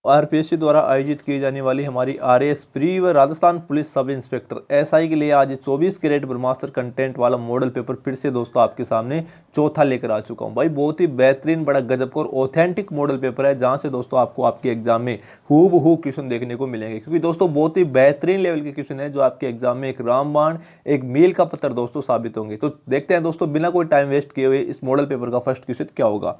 RPSC द्वारा आयोजित की जाने वाली हमारी आरएएस प्री व Rajasthan police sub inspector SI के लिए आज 24 कैरेट ब्रह्मास्त्र कंटेंट वाला मॉडल पेपर फिर से दोस्तों आपके सामने चौथा लेकर आ चुका हूं। भाई बहुत ही बेहतरीन, बड़ा गजब का और ऑथेंटिक मॉडल पेपर है, जहां से दोस्तों आपको आपके एग्जाम में हूबहू क्वेश्चन देखने को मिलेंगे, क्योंकि दोस्तों बहुत ही बेहतरीन लेवल के क्वेश्चन है जो आपके एग्जाम में एक रामबाण, एक मील का पत्थर दोस्तों साबित होंगे। तो देखते हैं दोस्तों, बिना कोई टाइम वेस्ट किए हुए इस मॉडल पेपर का फर्स्ट क्वेश्चन क्या होगा।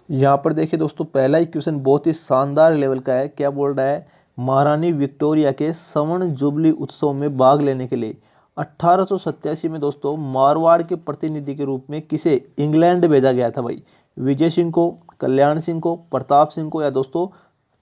यहाँ पर देखिए दोस्तों, पहला ही क्वेश्चन बहुत ही शानदार लेवल का है। क्या बोल रहा है, महारानी विक्टोरिया के स्वर्ण जुबली उत्सव में भाग लेने के लिए 1887 में दोस्तों मारवाड़ के प्रतिनिधि के रूप में किसे इंग्लैंड भेजा गया था। भाई विजय सिंह को, कल्याण सिंह को, प्रताप सिंह को, या दोस्तों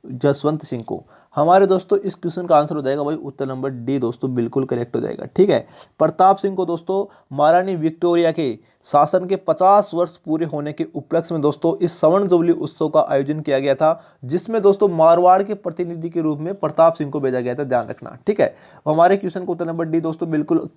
जसवंत सिंह को। हमारे दोस्तों इस क्वेश्चन का आंसर हो जाएगा भाई उत्तर नंबर डी दोस्तों, बिल्कुल करेक्ट हो जाएगा। ठीक है, प्रताप सिंह को दोस्तों महारानी विक्टोरिया के शासन के 50 वर्ष पूरे होने के उपलक्ष्य में दोस्तों इस स्वर्ण जुबली उत्सव का आयोजन किया गया था, जिसमें दोस्तों मारवाड़ के प्रतिनिधि के रूप में प्रताप सिंह को भेजा गया था, ध्यान रखना। ठीक है, हमारे क्वेश्चन को उत्तर नंबर डी दोस्तों बिल्कुल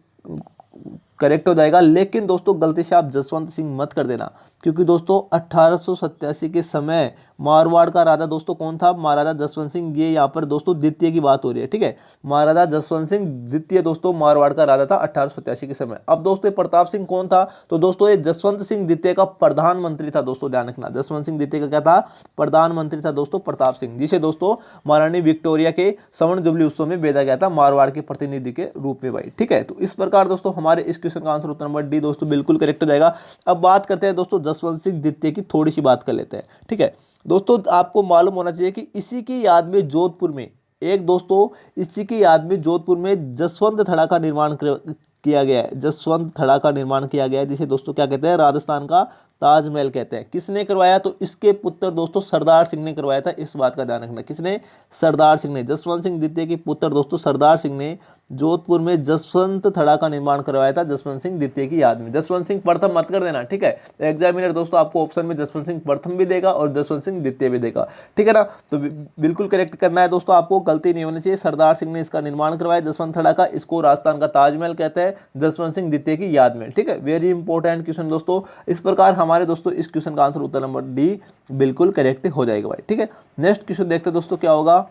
करेक्ट हो जाएगा। लेकिन दोस्तों गलती से आप जसवंत सिंह मत कर देना, क्योंकि दोस्तों 1887 के समय मारवाड़ का राजा दोस्तों कौन था, महाराजा जसवंत सिंह। ये यहाँ पर दोस्तों द्वितीय की बात हो रही है। ठीक है, महाराजा जसवंत सिंह द्वितीय दोस्तों मारवाड़ का राजा था 1887 के समय। अब दोस्तों प्रताप सिंह कौन था, तो दोस्तों ये जसवंत सिंह द्वितीय का प्रधानमंत्री था दोस्तों, ध्यान रखना। जसवंत सिंह द्वितीय का क्या था, प्रधानमंत्री था दोस्तों प्रताप सिंह, जिसे दोस्तों महारानी विक्टोरिया के स्वर्ण जुबली उत्सव में भेजा गया था मारवाड़ के प्रतिनिधि के रूप में। भाई ठीक है, तो इस प्रकार दोस्तों हमारे इस क्वेश्चन का आंसर उत्तर नंबर डी दोस्तों बिल्कुल करेक्ट हो जाएगा। अब बात करते हैं दोस्तों जसवंत सिंह द्वितीय की, थोड़ी सी बात कर लेते हैं। ठीक है दोस्तों, आपको मालूम होना चाहिए कि इसी की याद में जोधपुर में इसी की याद में जोधपुर में जसवंत थड़ा का निर्माण किया गया है। जसवंत थड़ा का निर्माण किया गया है, जिसे दोस्तों क्या कहते हैं, राजस्थान का ताजमहल कहते हैं। किसने करवाया, तो इसके पुत्र दोस्तों सरदार सिंह ने करवाया था, इस बात का ध्यान रखना। किसने, सरदार सिंह ने। जसवंत सिंह द्वितीय के पुत्र दोस्तों सरदार सिंह ने जोधपुर में जसवंत थड़ा का निर्माण करवाया था, जसवंत सिंह द्वितीय की याद में। जसवंत सिंह प्रथम मत कर देना। ठीक है, एग्जामिनर दोस्तों आपको ऑप्शन में जसवंत सिंह प्रथम भी देगा और जसवंत सिंह द्वितीय भी देगा। ठीक है ना, तो बिल्कुल करेक्ट करना है दोस्तों, आपको गलती नहीं होनी चाहिए। सरदार सिंह ने इसका निर्माण करवाया जसवंत थड़ा का, इसको राजस्थान का ताजमहल कहते हैं, जसवंत सिंह द्वितीय की याद में। ठीक है, वेरी इंपॉर्टेंट क्वेश्चन दोस्तों। इस प्रकार हमारे दोस्तों इस क्वेश्चन का आंसर उत्तर नंबर डी बिल्कुल करेक्ट हो जाएगा। भाई ठीक है, नेक्स्ट क्वेश्चन देखते हैं दोस्तों क्या होगा।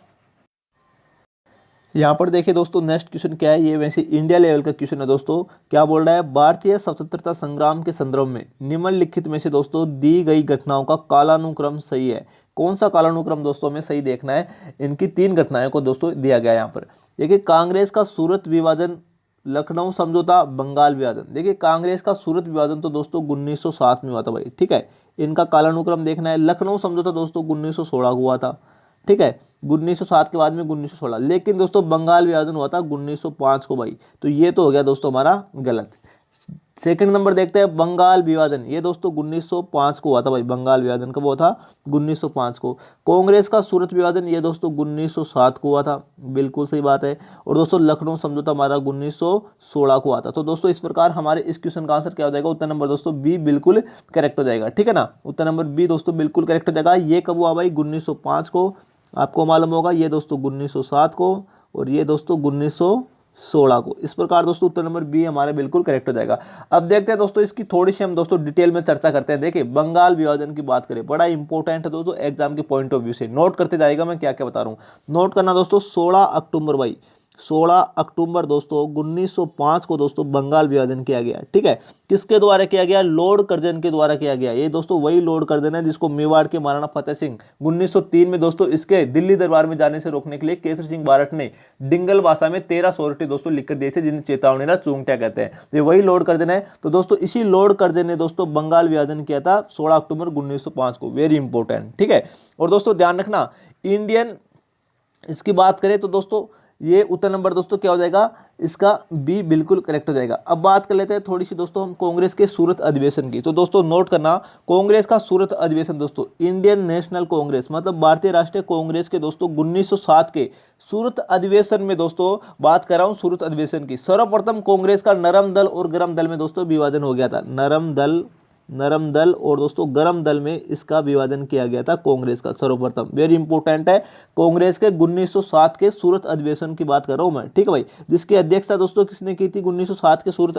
यहाँ पर देखिए दोस्तों, नेक्स्ट क्वेश्चन क्या है, ये वैसे इंडिया लेवल का क्वेश्चन है दोस्तों। क्या बोल रहा है, भारतीय स्वतंत्रता संग्राम के संदर्भ में निम्नलिखित में से दोस्तों दी गई घटनाओं का कालानुक्रम सही है। कौन सा कालानुक्रम दोस्तों हमें सही देखना है, इनकी 3 घटनाओं को दोस्तों दिया गया है यहाँ पर। देखिए, कांग्रेस का सूरत विभाजन, लखनऊ समझौता, बंगाल विभाजन। देखिए कांग्रेस का सूरत विभाजन तो दोस्तों 1907 में हुआ था। भाई ठीक है, इनका कालानुक्रम देखना है। लखनऊ समझौता दोस्तों 1916 को हुआ था। ठीक है, 1907 के बाद में 1916। लेकिन दोस्तों बंगाल विभाजन हुआ था 1905 को। भाई तो ये तो हो गया दोस्तों हमारा गलत। सेकंड नंबर देखते हैं, बंगाल विभाजन, ये दोस्तों 1905 को हुआ था। भाई बंगाल विभाजन कब हुआ था, 1905 को। कांग्रेस का सूरत विभाजन ये दोस्तों 1907 को हुआ था, बिल्कुल सही बात है। और दोस्तों लखनऊ समझौता हमारा 1916 को हुआ था। तो दोस्तों इस प्रकार हमारे इस क्वेश्चन का आंसर क्या हो जाएगा, उत्तर नंबर दोस्तों बी बिल्कुल करेक्ट हो जाएगा। ठीक है ना, उत्तर नंबर बी दोस्तों बिल्कुल करेक्ट हो जाएगा। ये कब हुआ भाई, 1905 को, आपको मालूम होगा। ये दोस्तों 1907 को, और ये दोस्तों 1916 को। इस प्रकार दोस्तों उत्तर नंबर बी हमारा बिल्कुल करेक्ट हो जाएगा। अब देखते हैं दोस्तों इसकी थोड़ी सी हम दोस्तों डिटेल में चर्चा करते हैं। देखिए बंगाल विभाजन की बात करें, बड़ा इंपॉर्टेंट है दोस्तों एग्जाम के पॉइंट ऑफ व्यू से। नोट करते जाएगा मैं क्या क्या बता रहा हूँ, नोट करना दोस्तों। 16 अक्टूबर भाई, 16 अक्टूबर दोस्तों 1905 को दोस्तों बंगाल विभाजन किया गया। ठीक है, किसके द्वारा किया गया, लॉर्ड कर्जन के द्वारा किया गया। ये दोस्तों वही लॉर्ड कर्जन है जिसको मेवाड़ के महाराणा फतेह सिंह 1903 में दोस्तों इसके दिल्ली दरबार में जाने से रोकने के लिए केसरी सिंह बारठ ने डिंगल भाषा में 13 सोरठी दोस्तों लिखकर दिए थे, जिन्हें चेतावनी चूंगटिया कहते हैं। ये वही लॉर्ड कर्जन है। तो दोस्तों इसी लॉर्ड कर्जन ने दोस्तों बंगाल विभाजन किया था 16 अक्टूबर 1905 को। Very important. ठीक है, और दोस्तों ध्यान रखना, इंडियन इसकी बात करें तो दोस्तों ये उत्तर नंबर दोस्तों क्या हो जाएगा, इसका बी बिल्कुल करेक्ट हो जाएगा। अब बात कर लेते हैं थोड़ी सी दोस्तों हम कांग्रेस के सूरत अधिवेशन की। तो दोस्तों नोट करना, कांग्रेस का सूरत अधिवेशन दोस्तों इंडियन नेशनल कांग्रेस मतलब भारतीय राष्ट्रीय कांग्रेस के दोस्तों 1907 के सूरत अधिवेशन में दोस्तों बात कर रहा हूं सूरत अधिवेशन की। सर्वप्रथम कांग्रेस का नरम दल और गरम दल में दोस्तों विभाजन हो गया था। नरम दल नरम दल और दोस्तों गरम दल में इसका विभाजन किया गया था कांग्रेस का सर्वप्रथम। वेरी इंपॉर्टेंट है। कांग्रेस के 1907 के सूरत अधिवेशन की बात कर रहा हूं मैं, ठीक है भाई, जिसकी अध्यक्षता दोस्तों किसने की थी? 1907 के सूरत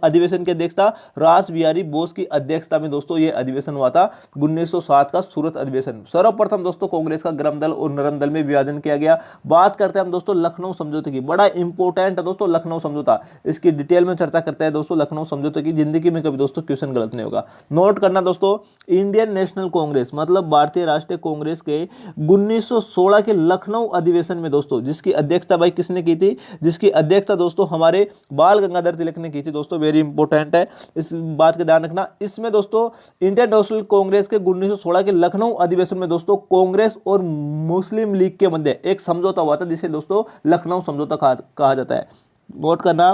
अधिवेशन की अध्यक्षता रास बिहारी बोस की अध्यक्षता में दोस्तों ये अधिवेशन हुआ था। 1907 का सूरत अधिवेशन सर्वप्रथम दोस्तों कांग्रेस का गरम दल और नरम दल में विभाजन किया गया। बात करते हैं हम दोस्तों लखनऊ समझौते की, बड़ा इंपॉर्टेंट है दोस्तों लखनऊ समझौता, इसकी डिटेल में चर्चा करते हैं दोस्तों लखनऊ समझौते की। जिंदगी में कभी दोस्तों क्वेश्चन गलत नहीं होगा, नोट करना दोस्तों। इंडियन नेशनल कांग्रेस मतलब भारतीय राष्ट्रीय कांग्रेस के 1916 के लखनऊ अधिवेशन में दोस्तों जिसकी अध्यक्षता भाई किसने की थी? जिसकी अध्यक्षता दोस्तों हमारे बाल गंगाधर तिलक ने की थी दोस्तों। वेरी इंपॉर्टेंट है, इस बात का ध्यान रखना। इसमें दोस्तों इंडियन नेशनल कांग्रेस के 1916 के लखनऊ अधिवेशन में दोस्तों कांग्रेस और मुस्लिम लीग के मध्य एक समझौता हुआ था जिसे दोस्तों लखनऊ समझौता कहा जाता है। नोट करना,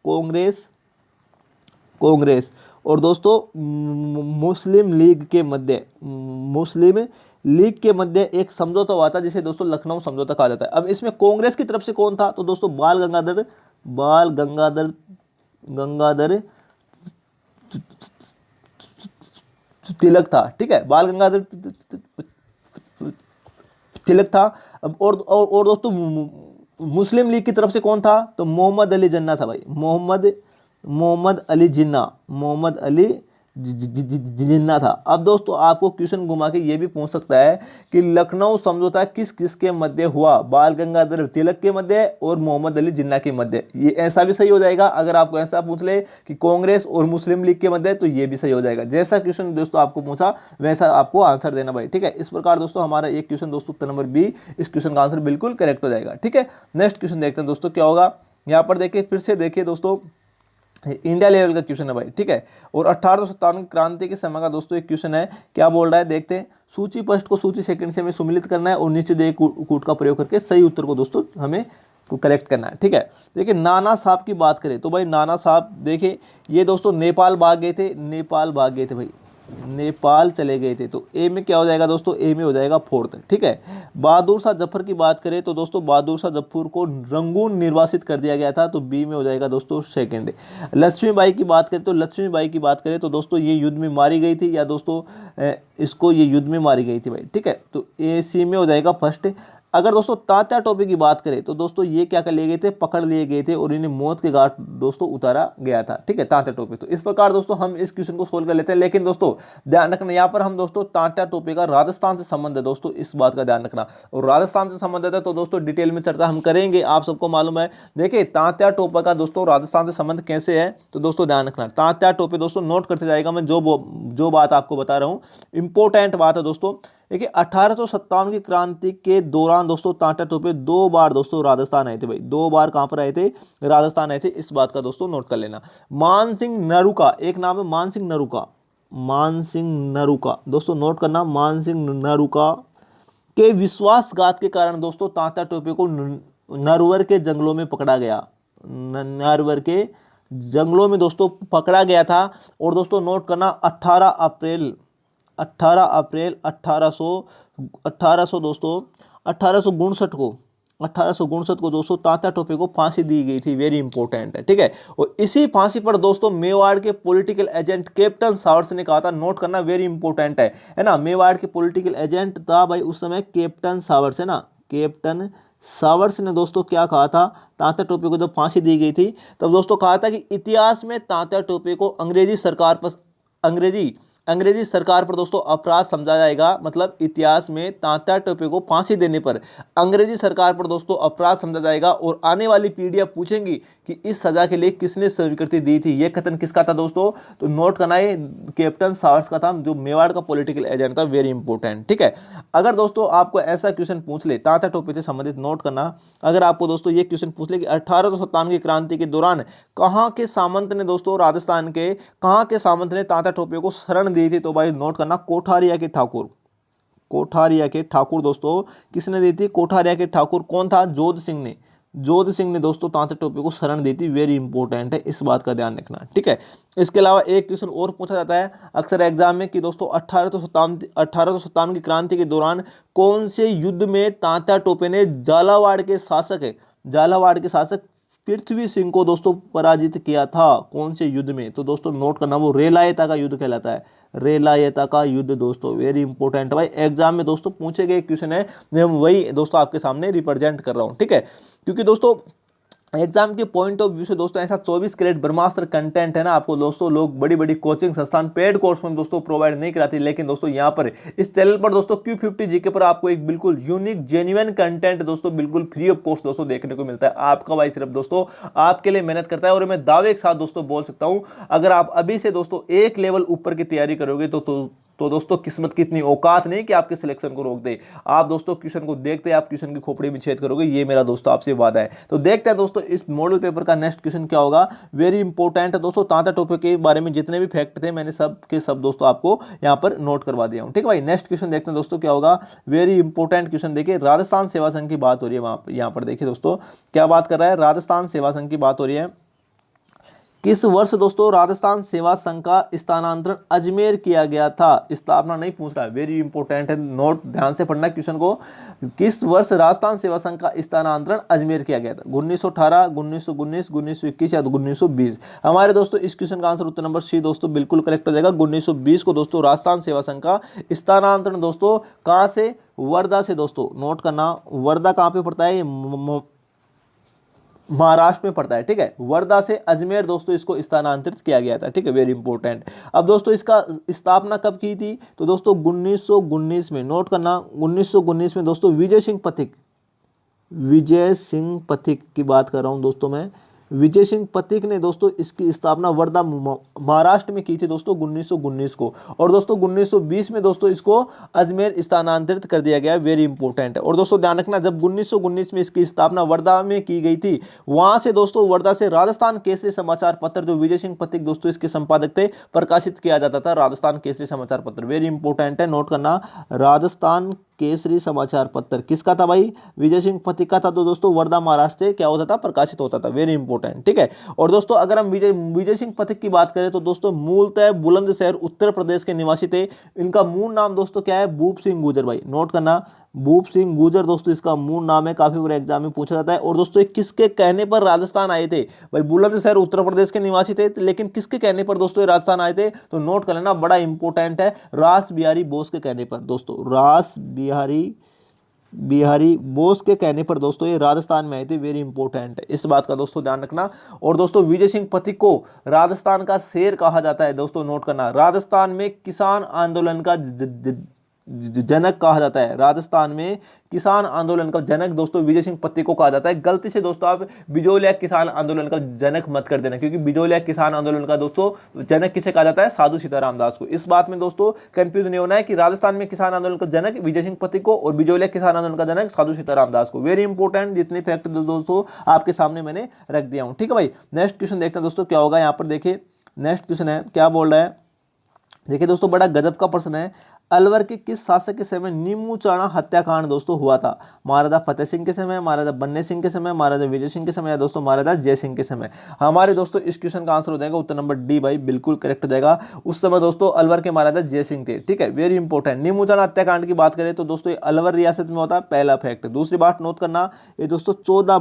कांग्रेस और दोस्तों मुस्लिम लीग के मध्य एक समझौता हुआ था जिसे दोस्तों लखनऊ समझौता कहा जाता है। अब इसमें कांग्रेस की तरफ से कौन था? तो दोस्तों गंगाधर तिलक था, ठीक है, बाल गंगाधर तिलक था। अब और दोस्तों मुस्लिम लीग की तरफ से कौन था? तो मोहम्मद अली जिन्ना था भाई, मोहम्मद अली जिन्ना था। अब दोस्तों आपको क्वेश्चन घुमा के ये भी पूछ सकता है कि लखनऊ समझौता किस किस के मध्य हुआ? बाल गंगाधर तिलक के मध्य और मोहम्मद अली जिन्ना के मध्य। ये ऐसा भी सही हो जाएगा। अगर आपको ऐसा पूछ ले कि कांग्रेस और मुस्लिम लीग के मध्य, तो ये भी सही हो जाएगा। जैसा क्वेश्चन दोस्तों आपको पूछा वैसा आपको आंसर देना भाई, ठीक है। इस प्रकार दोस्तों हमारा एक क्वेश्चन दोस्तों उत्तर नंबर बी, इस क्वेश्चन का आंसर बिल्कुल करेक्ट हो जाएगा, ठीक है। नेक्स्ट क्वेश्चन देखते हैं दोस्तों क्या होगा। यहाँ पर देखिए, फिर से देखिए दोस्तों, इंडिया लेवल का क्वेश्चन है भाई, ठीक है। और 1857 की क्रांति के समय का दोस्तों एक क्वेश्चन है, क्या बोल रहा है देखते हैं। सूची फर्स्ट को सूची सेकंड से हमें सम्मिलित करना है और नीचे दिए कूट का प्रयोग करके सही उत्तर को दोस्तों हमें कलेक्ट करना है, ठीक है। देखिए नाना साहब की बात करें तो भाई नाना साहब देखिए ये दोस्तों नेपाल भाग गए थे भाई, नेपाल चले गए थे। तो ए में क्या हो जाएगा दोस्तों? ए में हो जाएगा फोर्थ, ठीक है। बहादुर शाह जफर की बात करें तो दोस्तों बहादुर शाह जफर को रंगून निर्वासित कर दिया गया था, तो बी में हो जाएगा दोस्तों सेकंड। लक्ष्मीबाई की बात करें तो दोस्तों ये युद्ध में मारी गई थी, या दोस्तों इसको ये युद्ध में मारी गई थी भाई, ठीक है। तो ए सी में हो जाएगा फर्स्ट। अगर दोस्तों तात्या टोपे की बात करें तो दोस्तों ये क्या कर लिए गए थे? पकड़ लिए गए थे और इन्हें मौत के घाट दोस्तों उतारा गया था, ठीक है, तात्या टोपे। तो इस प्रकार दोस्तों हम इस क्वेश्चन को सोल्व कर लेते हैं। लेकिन दोस्तों ध्यान रखना, यहाँ पर हम दोस्तों तात्या टोपे का राजस्थान से संबंध है दोस्तों, इस बात का ध्यान रखना। और राजस्थान से संबंध है तो दोस्तों डिटेल में चर्चा हम करेंगे, आप सबको मालूम है। देखिए तात्या टोपे का दोस्तों राजस्थान से संबंध कैसे है, तो दोस्तों ध्यान रखना। तात्या टोपे दोस्तों नोट करते जाएगा, मैं जो बात आपको बता रहा हूँ इंपॉर्टेंट बात है दोस्तों। देखिए 1857 की क्रांति के दौरान दोस्तों तात्या टोपे 2 बार दोस्तों राजस्थान आए थे भाई, 2 बार कहां पर आए थे? राजस्थान आए थे। इस बात का दोस्तों नोट कर लेना। मान सिंह नरूका, एक नाम है मान सिंह नरूका दोस्तों नोट करना। मान सिंह नरूका के विश्वासघात के कारण दोस्तों तात्या टोपे को नरवर के जंगलों में पकड़ा गया, नरवर के जंगलों में दोस्तों पकड़ा गया था। और दोस्तों नोट करना 18 अप्रैल 1859 को दोस्तों तात्या टोपे को फांसी दी गई थी। वेरी इंपॉर्टेंट है, ठीक है। और इसी फांसी पर दोस्तों मेवाड़ के पॉलिटिकल एजेंट कैप्टन सावर्स ने कहा था, नोट करना वेरी इंपॉर्टेंट है ना। मेवाड़ के पॉलिटिकल एजेंट था भाई उस समय कैप्टन सावर्स, है ना। कैप्टन सावर्स ने दोस्तों क्या कहा था? तात्या टोपे को जब फांसी दी गई थी तब दोस्तों कहा था कि इतिहास में तात्या टोपे को अंग्रेजी सरकार पर दोस्तों अपराध समझा जाएगा। मतलब इतिहास में तात्या टोपे को फांसी देने पर अंग्रेजी सरकार पर दोस्तों अपराध समझा जाएगा और आने वाली पीढ़ियां पूछेंगी कि इस सजा के लिए किसने स्वीकृति दी थी। यह कथन किसका था दोस्तों? तो नोट करना है कैप्टन सावर्स का था, जो मेवाड़ का पॉलिटिकल एजेंट था। वेरी इंपॉर्टेंट, ठीक है। अगर दोस्तों आपको ऐसा क्वेश्चन पूछ ले तात्या टोपे से संबंधित, नोट करना, अगर आपको दोस्तों ये क्वेश्चन पूछ ले कि 1857 की क्रांति के दौरान कहाँ के सामंत ने दोस्तों राजस्थान के कहाँ के सामंत ने तात्या टोपे को शरण दी थी, तो भाई नोट करना कोठारिया के ठाकुर दोस्तों किसने दी थी? कोठारिया के ठाकुर। कौन था? जोध सिंह ने दोस्तों तात्या टोपे को शरण दी थी। वेरी इंपॉर्टेंट है, इस बात का ध्यान रखना, ठीक है। इसके अलावा एक क्वेश्चन और पूछा जाता है अक्सर एग्जाम में कि दोस्तों 1857 की क्रांति के दौरान कौन से युद्ध में तात्या टोपे ने झालावाड़ के शासक पृथ्वी सिंह को दोस्तों पराजित किया था? कौन से युद्ध में? तो दोस्तों नोट करना, वो रेलायता का युद्ध कहलाता है, रेलायता का युद्ध दोस्तों, वेरी इंपॉर्टेंट भाई, एग्जाम में दोस्तों पूछे गए क्वेश्चन है, मैं वही दोस्तों आपके सामने रिप्रेजेंट कर रहा हूँ, ठीक है। क्योंकि दोस्तों एग्जाम के पॉइंट ऑफ व्यू से दोस्तों ऐसा 24 कैरेट ब्रह्मास्त्र कंटेंट है ना, आपको दोस्तों लोग बड़ी बड़ी कोचिंग संस्थान पेड कोर्स में दोस्तों प्रोवाइड नहीं कराती, लेकिन दोस्तों यहाँ पर इस चैनल पर दोस्तों Q50 जीके पर आपको एक बिल्कुल यूनिक जेन्युइन कंटेंट दोस्तों बिल्कुल फ्री ऑफ कॉस्ट दोस्तों देखने को मिलता है। आपका भाई सिर्फ दोस्तों आपके लिए मेहनत करता है, और मैं दावे के साथ दोस्तों बोल सकता हूँ, अगर आप अभी से दोस्तों एक लेवल ऊपर की तैयारी करोगे तो दोस्तों किस्मत की इतनी औकात नहीं कि आपके सिलेक्शन को रोक दे। आप दोस्तों क्वेश्चन को देखते आप क्वेश्चन की खोपड़ी में छेद करोगे, ये मेरा दोस्तों आपसे वादा है। तो देखते हैं दोस्तों इस मॉडल पेपर का नेक्स्ट क्वेश्चन क्या होगा, वेरी इंपॉर्टेंट है दोस्तों। तांता टोपे के बारे में जितने भी फैक्ट थे मैंने सब के सब दोस्तों आपको यहाँ पर नोट करवा दिया हूँ, ठीक है भाई। नेक्स्ट क्वेश्चन देखते हैं दोस्तों क्या होगा, वेरी इंपॉर्टेंट क्वेश्चन। देखिए राजस्थान सेवा संघ की बात हो रही है, यहाँ पर देखिए दोस्तों क्या बात कर रहा है, राजस्थान सेवा संघ की बात हो रही है। किस वर्ष दोस्तों राजस्थान सेवा संघ का स्थानांतरण अजमेर किया गया था? स्थापना नहीं पूछ रहा है, वेरी इंपॉर्टेंट है, नोट ध्यान से पढ़ना क्वेश्चन को। किस वर्ष राजस्थान सेवा संघ का स्थानांतरण अजमेर किया गया था? 1918, 1919, 1921 या 1920? हमारे दोस्तों इस क्वेश्चन का आंसर उत्तर नंबर सी दोस्तों बिल्कुल करेक्ट हो जाएगा। 1920 को दोस्तों राजस्थान सेवा संघ का स्थानांतरण दोस्तों कहाँ से? वर्धा से दोस्तों, नोट करना। वर्धा कहाँ पे पड़ता है? महाराष्ट्र में पड़ता है, ठीक है। वर्धा से अजमेर दोस्तों इसको स्थानांतरित किया गया था, ठीक है, वेरी इंपॉर्टेंट। अब दोस्तों इसका स्थापना कब की थी? तो दोस्तों 1919 में, नोट करना। 1919 में दोस्तों विजय सिंह पथिक की बात कर रहा हूं दोस्तों मैं। विजय सिंह पथिक ने दोस्तों इसकी स्थापना वर्धा महाराष्ट्र में की थी दोस्तों 1919 को, और दोस्तों 1920 में दोस्तों इसको अजमेर स्थानांतरित कर दिया गया, वेरी इंपॉर्टेंट है। और दोस्तों ध्यान रखना, जब 1919 में इसकी स्थापना वर्धा में की गई थी, वहां से दोस्तों वर्धा से राजस्थान केसरी समाचार पत्र, जो विजय सिंह पथिक दोस्तों इसके संपादक थे, प्रकाशित किया जाता था राजस्थान केसरी समाचार पत्र, वेरी इंपॉर्टेंट है, नोट करना। राजस्थान केसरी समाचार पत्र किसका था भाई? विजय सिंह पथिक का था। तो दोस्तों वर्धा महाराष्ट्र से क्या होता था? प्रकाशित होता था, वेरी इंपॉर्टेंट, ठीक है। और दोस्तों अगर हम विजय सिंह पथिक की बात करें तो दोस्तों मूलतः बुलंदशहर उत्तर प्रदेश के निवासी थे। इनका मूल नाम दोस्तों क्या है? भूप सिंह गुर्जर भाई, नोट करना। भूप सिंह गुर्जर दोस्तों इसका मूल नाम है, काफी बार एग्जाम में पूछा जाता है। और दोस्तों ये किसके कहने पर राजस्थान आए थे? भाई बुलंदशहर उत्तर प्रदेश के निवासी थे, लेकिन किसके कहने पर दोस्तों ये राजस्थान आए थे? तो नोट कर लेना, बड़ा इंपॉर्टेंट है, रास बिहारी बोस के कहने पर दोस्तों, रास बिहारी बोस के कहने पर दोस्तों ये राजस्थान में आए थे, वेरी इंपॉर्टेंट है, इस बात का दोस्तों ध्यान रखना। और दोस्तों विजय सिंह पथिक को राजस्थान का शेर कहा जाता है दोस्तों, नोट करना। राजस्थान में किसान आंदोलन का जनक कहा जाता है, राजस्थान में किसान आंदोलन का जनक दोस्तों विजय सिंह पथिक को कहा जाता है। गलती से दोस्तों आप बिजोलिया किसान आंदोलन का जनक मत कर देना, क्योंकि बिजोलिया किसान आंदोलन का दोस्तों जनक किसे कहा जाता है? साधु सीताराम दास को। इस बात में दोस्तों कंफ्यूज नहीं होना है कि राजस्थान में किसान आंदोलन का जनक विजय सिंह पथिक को और बिजोलिया किसान आंदोलन का जनक साधु सीताराम दास को, वेरी इंपॉर्टेंट, जितने फैक्ट दोस्तों आपके सामने मैंने रख दिया हूं, ठीक है भाई। नेक्स्ट क्वेश्चन देखते हैं दोस्तों क्या होगा, यहाँ पर देखिए नेक्स्ट क्वेश्चन है, क्या बोल रहा है, देखिए दोस्तों बड़ा गजब का प्रश्न है। अलवर के किस शासक के समय नीमू चाणा हत्याकांड दोस्तों हुआ था? महाराजा फतेह सिंह के समय, महाराजा बन्ने सिंह के समय, महाराजा विजय सिंह के समय, या दोस्तों महाराजा जय सिंह के समय? हमारे दोस्तों इस क्वेश्चन का आंसर हो जाएगा उत्तर नंबर डी भाई, बिल्कुल करेक्ट हो जाएगा। उस समय दोस्तों अलवर के महाराजा जय सिंह थे, ठीक है, वेरी इंपॉर्टेंट। नीमू चाणा हत्याकांड की बात करें तो दोस्तों ये अलवर रियासत में होता है, पहला फैक्ट। दूसरी बात नोट करना, ये दोस्तों 14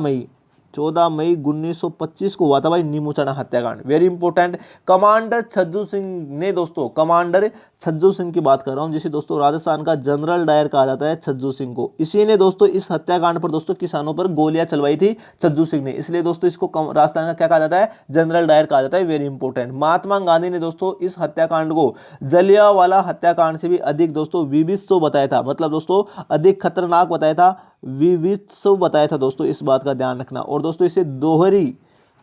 मई 1925 को हुआ था भाई नीमू चाणा हत्याकांड, very important. Commander Chhajju Singh ने दोस्तों, कमांडर छज्जू सिंह की बात कर रहा हूं, जिसे दोस्तों राजस्थान का जनरल डायर कहा जाता है, छज्जू सिंह को। इसी ने दोस्तों इस हत्याकांड पर दोस्तों किसानों पर गोलियां चलवाई थी छज्जू सिंह ने, इसलिए दोस्तों इसको राजस्थान का क्या कहा जाता है? जनरल डायर कहा जाता है, वेरी इंपॉर्टेंट। महात्मा गांधी ने दोस्तों इस हत्याकांड को जलियांवाला हत्याकांड से भी अधिक दोस्तों विभत्स बताया था, मतलब दोस्तों अधिक खतरनाक बताया था, विभत्स बताया था दोस्तों, इस बात का ध्यान रखना। और दोस्तों इसे